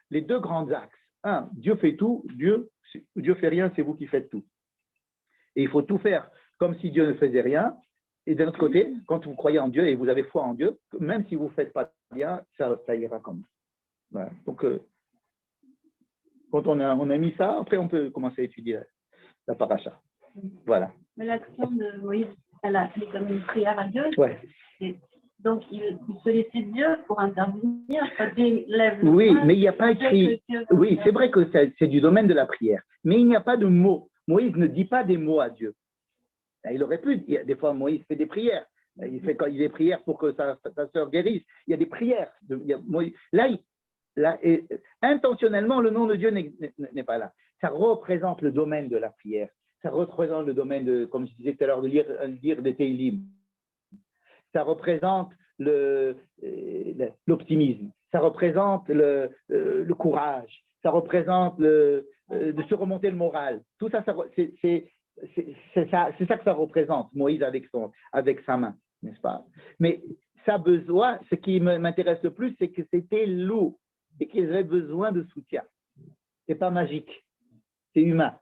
grands axes. Un, Dieu fait tout, Dieu fait rien, c'est vous qui faites tout. Et il faut tout faire comme si Dieu ne faisait rien. Et d'un autre côté, quand vous croyez en Dieu et vous avez foi en Dieu, même si vous ne faites pas bien, ça ira comme ça. Voilà. Donc, quand on a mis ça, après on peut commencer à étudier la paracha. Voilà. Mais l'action de Moïse, elle a fait comme une prière à Dieu. Ouais. Et donc, il se laissait Dieu pour intervenir. Oui, mais il n'y a pas écrit. Oui, c'est vrai que c'est du domaine de la prière, mais il n'y a pas de mots. Moïse ne dit pas des mots à Dieu. Il aurait pu. Des fois, Moïse fait des prières. Il fait des prières pour que sa sœur guérisse. Il y a des prières. Là, intentionnellement, le nom de Dieu n'est pas là. Ça représente le domaine de la prière. Ça représente le domaine de, comme je disais tout à l'heure, de lire des Teilim. Ça représente l'optimisme. Ça représente le courage. Ça représente de se remonter le moral. Tout ça, c'est ça que ça représente, Moïse avec sa main, n'est-ce pas? Mais ça besoin, ce qui m'intéresse le plus, c'est que c'était lourd et qu'ils avaient besoin de soutien. C'est pas magique, c'est humain.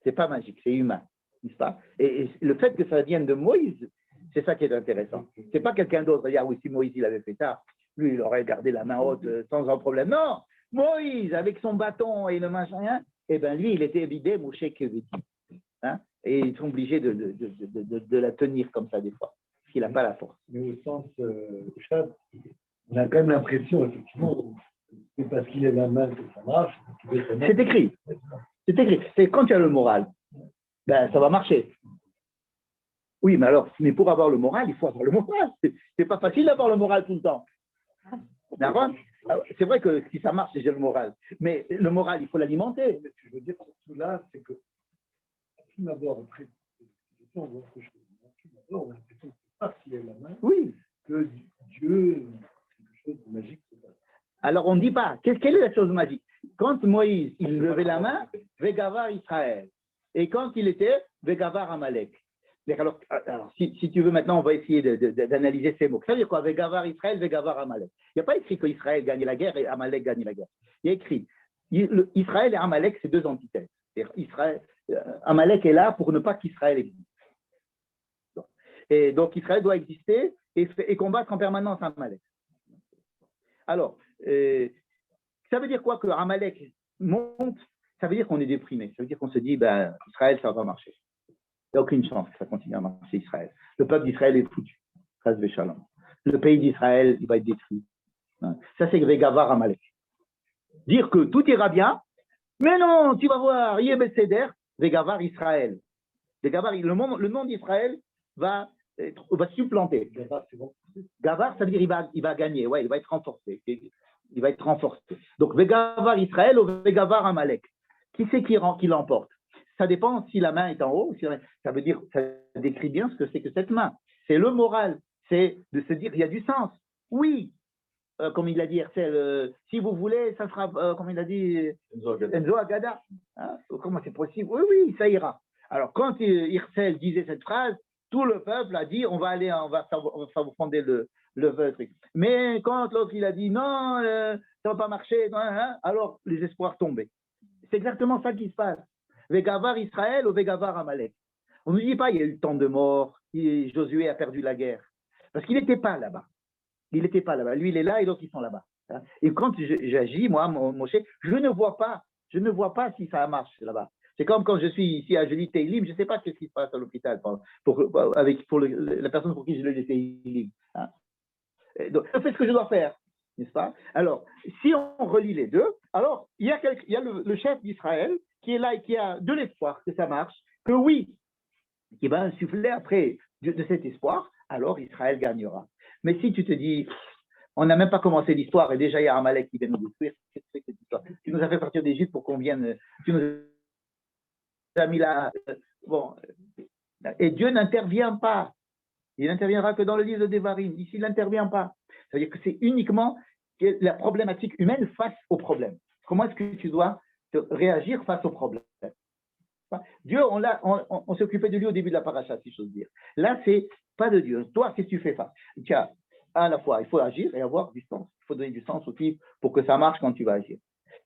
C'est pas magique, c'est humain, n'est-ce pas? Et le fait que ça vienne de Moïse, C'est ça qui est intéressant. C'est pas quelqu'un d'autre. Regarde, oui, si Moïse il avait fait ça, lui, il aurait gardé la main haute sans un problème. Non, Moïse, avec son bâton et le machin, hein, eh bien, lui, il était évidé, Moshe Kevedi. Hein, et ils sont obligés de la tenir comme ça des fois, parce qu'il n'a pas la force. Mais au sens Chad, on a quand même l'impression, effectivement, c'est parce qu'il est la main que ça marche. C'est écrit. C'est écrit. C'est quand tu as le moral, ben, ça va marcher. Oui, mais alors, mais pour avoir le moral, il faut avoir le moral. C'est pas facile d'avoir le moral tout le temps. D'accord? C'est vrai que si ça marche, j'ai le moral. Mais le moral, il faut l'alimenter. Ce que je veux dire surtout là, c'est que tout d'abord, après, on voit ce que je fais. Tout d'abord, on a l'impression que c'est parce qu'il est la main Oui. que Dieu, quelque chose de magique se passe. Alors, on ne dit pas. Quelle est la chose magique? Quand Moïse, il levait la main, Vegavar Israël. Et quand il était, Vegavar Amalek. Alors si tu veux, maintenant, on va essayer d'analyser ces mots. Ça veut dire quoi? Vegavar Israël, Vegavar Amalek. Il n'y a pas écrit qu'Israël gagne la guerre et Amalek gagne la guerre. Il y a écrit Israël et Amalek, c'est deux entités. Amalek est là pour ne pas qu'Israël existe. Et donc, Israël doit exister et combattre en permanence Amalek. Alors, ça veut dire quoi que Amalek monte? Ça veut dire qu'on est déprimé. Ça veut dire qu'on se dit, ben, Israël, ça ne va pas marcher. Il n'y a aucune chance que ça continue à marcher, Israël. Le peuple d'Israël est foutu. Le pays d'Israël, il va être détruit. Ça, c'est Vegavar Amalek. Dire que tout ira bien, mais non, tu vas voir, Yebeseder, Vegavar Israël. Le nom d'Israël va supplanter. Gavar, ça veut dire il va gagner, ouais, il va être renforcé. Il va être renforcé. Donc, Vegavar Israël ou Vegavar Amalek. Qui c'est qui l'emporte? Ça dépend si la main est en haut. Ça veut dire, ça décrit bien ce que c'est que cette main. C'est le moral. C'est de se dire, il y a du sens. Oui, comme il a dit Herzl, si vous voulez, ça sera, comme il a dit Enzo Agada. Hein? Comment c'est possible? Oui, oui, ça ira. Alors, quand Herzl disait cette phrase, tout le peuple a dit, on va vous fonder le truc. Mais quand l'autre, il a dit, non, ça ne va pas marcher, hein, alors les espoirs tombaient. C'est exactement ça qui se passe. Vegavar Israël ou Vegavar Amalek. On ne dit pas il y a eu tant de morts, Josué a perdu la guerre. Parce qu'il n'était pas là-bas. Il n'était pas là-bas. Lui, il est là et d'autres, ils sont là-bas. Et quand j'agis, moi, Moshe, je ne vois pas si ça marche là-bas. C'est comme quand je suis ici à Jolie Teilim, je ne sais pas ce qui se passe à l'hôpital pour la personne pour qui je le dis Teilim. Hein. Donc, je fais ce que je dois faire, n'est-ce pas? Alors, si on relie les deux, alors il y a le chef d'Israël qui est là et qui a de l'espoir que ça marche, que oui, qui va insuffler après de cet espoir, alors Israël gagnera. Mais si tu te dis, on n'a même pas commencé l'histoire et déjà il y a Amalek qui vient nous détruire, qu'est-ce que c'est que cette histoire? Tu nous as fait partir d'Égypte pour qu'on vienne, tu nous as mis là, bon, et Dieu n'intervient pas. Il n'interviendra que dans le livre de Devarim. Ici, il n'intervient pas. Ça veut dire que c'est uniquement la problématique humaine face au problème. Comment est-ce que tu dois réagir face au problème? Dieu, on s'est occupé de lui au début de la paracha, si j'ose dire. Là, c'est pas de Dieu. Toi, qu'est-ce que tu fais face? Tiens, à la fois, il faut agir et avoir du sens. Il faut donner du sens aussi pour que ça marche quand tu vas agir.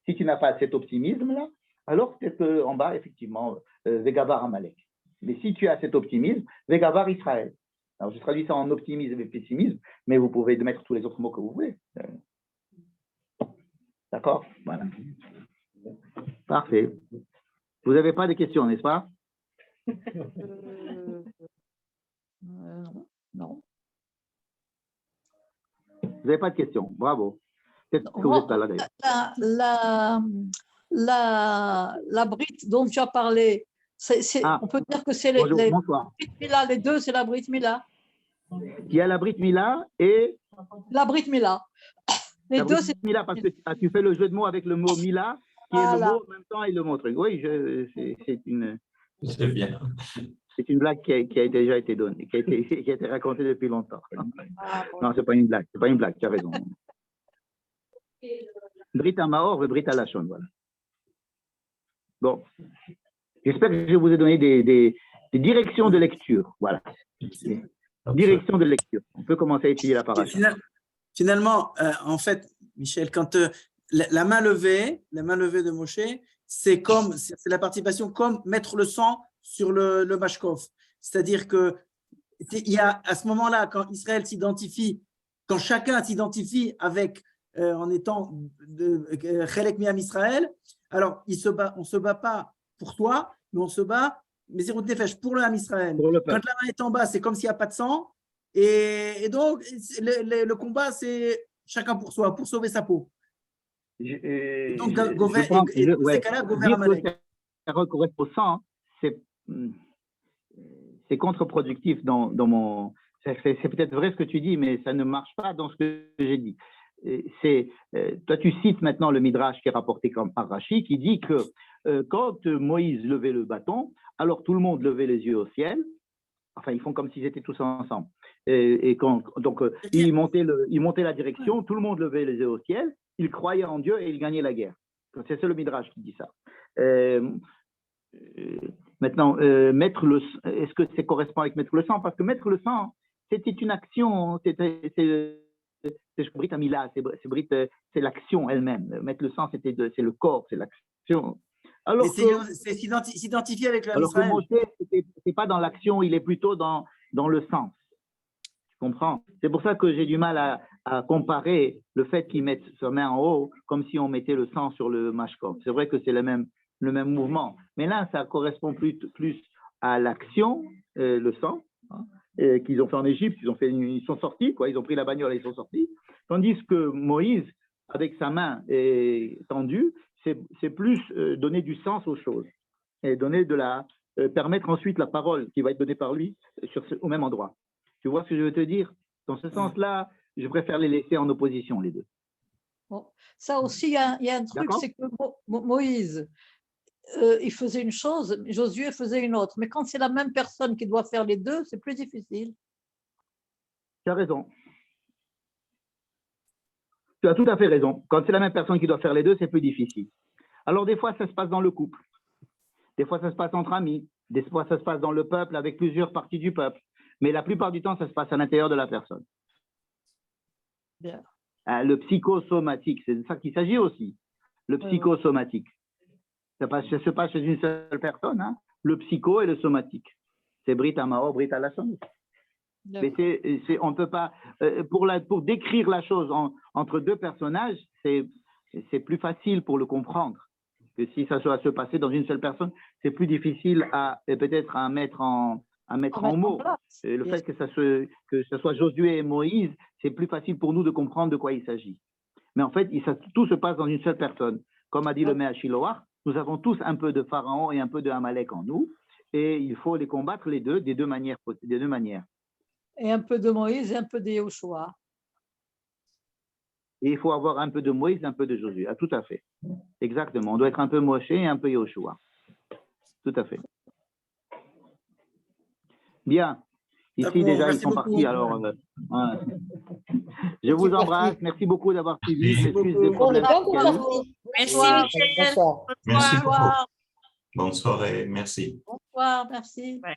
Si tu n'as pas cet optimisme-là, alors peut-être qu'en bas, effectivement, Vegavar Amalek. Mais si tu as cet optimisme, Vegavar Israël. Alors, je traduis ça en optimisme et pessimisme, mais vous pouvez mettre tous les autres mots que vous voulez. D'accord? Voilà. Parfait. Vous n'avez pas de questions, n'est-ce pas? Non. Vous n'avez pas de questions. Bravo. Peut-être que vous êtes pas là d'ailleurs. La brite dont tu as parlé, on peut dire que c'est bonsoir. Brit Mila, les deux, c'est la Brit Mila. Il y a la Brit Mila et la Brit Mila. Les deux, c'est Mila, parce que tu fais le jeu de mots avec le mot Mila, qui est le mot en même temps et le mot truc. Oui, c'est une. C'est bien. C'est une blague qui a déjà été donnée, qui a été racontée depuis longtemps. Non, c'est pas une blague. C'est pas une blague. Tu as raison. Brit Amaor et Brit Alashon, voilà. Bon. J'espère que je vous ai donné des directions de lecture. Voilà. Direction de lecture. On peut commencer à étudier la paracha. Finalement, en fait, Michel, quand la main levée de Moshe, c'est la participation comme mettre le sang sur le mashkof. C'est-à-dire que il y a à ce moment-là, quand Israël s'identifie, quand chacun s'identifie avec en étant Chelek Mi'am Israël, alors on ne se bat pas pour toi, mais on se bat, mais Zerut Nefesh, pour le Ham Israël. Pour le Quand la main est en bas, c'est comme s'il n'y a pas de sang. Et donc, le combat, c'est chacun pour soi, pour sauver sa peau. Donc, dans ces cas-là, Gover Amalek. Ça correspond au sang, c'est contre-productif dans mon. C'est peut-être vrai ce que tu dis, mais ça ne marche pas dans ce que j'ai dit. Toi, tu cites maintenant le Midrash qui est rapporté par Rashi, qui dit que quand Moïse levait le bâton, alors tout le monde levait les yeux au ciel. Enfin, ils font comme s'ils étaient tous ensemble. Donc, ils montaient la direction, tout le monde levait les yeux au ciel, ils croyaient en Dieu et ils gagnaient la guerre. C'est le Midrash qui dit ça. Maintenant, est-ce que ça correspond avec mettre le sang? Parce que mettre le sang, c'était une action, c'est Brit Amila, c'est l'action elle-même. Mettre le sang, c'est le corps, c'est l'action. Alors c'est s'identifier avec le alors Israël. que Moshe, c'est pas dans l'action, il est plutôt dans le sens. Tu comprends? C'est pour ça que j'ai du mal à comparer le fait qu'ils mettent sa main en haut comme si on mettait le sang sur le mashkov. C'est vrai que c'est le même mouvement. Mais là, ça correspond plus à l'action, le sang, hein, qu'ils ont fait en Égypte. Ils sont sortis, quoi. Ils ont pris la bagnole et ils sont sortis. Tandis que Moïse, avec sa main tendue, c'est plus donner du sens aux choses et donner permettre ensuite la parole qui va être donnée par lui au même endroit. Tu vois ce que je veux te dire? Dans ce sens-là, je préfère les laisser en opposition, les deux. Bon, ça aussi, il y a un truc, c'est que Moïse, il faisait une chose, Josué faisait une autre. Mais quand c'est la même personne qui doit faire les deux, c'est plus difficile. Tu as raison. Tu as tout à fait raison. Quand c'est la même personne qui doit faire les deux, c'est plus difficile. Alors, des fois, ça se passe dans le couple. Des fois, ça se passe entre amis. Des fois, ça se passe dans le peuple avec plusieurs parties du peuple. Mais la plupart du temps, ça se passe à l'intérieur de la personne. Bien. Le psychosomatique, c'est de ça qu'il s'agit aussi. Le psychosomatique. Ça se passe chez une seule personne, hein. Le psycho et le somatique. C'est Brit Amao, Brit Alashon. Mais on ne peut pas, pour décrire la chose entre deux personnages, c'est plus facile pour le comprendre que si ça doit se passer dans une seule personne, c'est plus difficile peut-être à mettre en mots. Le fait que ça soit Josué et Moïse, c'est plus facile pour nous de comprendre de quoi il s'agit. Mais en fait, tout se passe dans une seule personne. Comme a dit le Mea Shiloach, nous avons tous un peu de Pharaon et un peu de Amalek en nous, et il faut les combattre les deux des deux manières. Et un peu de Moïse et un peu de Yoshua. Et il faut avoir un peu de Moïse, un peu de Josué. Ah, tout à fait. Exactement. On doit être un peu Moshe et un peu Yoshua. Tout à fait. Bien. Ici, déjà, ils sont partis. Alors, je vous embrasse. Merci beaucoup d'avoir suivi. Merci, Merci Michel. Merci beaucoup. Bonne soirée. Merci. Bonsoir, merci. Ouais.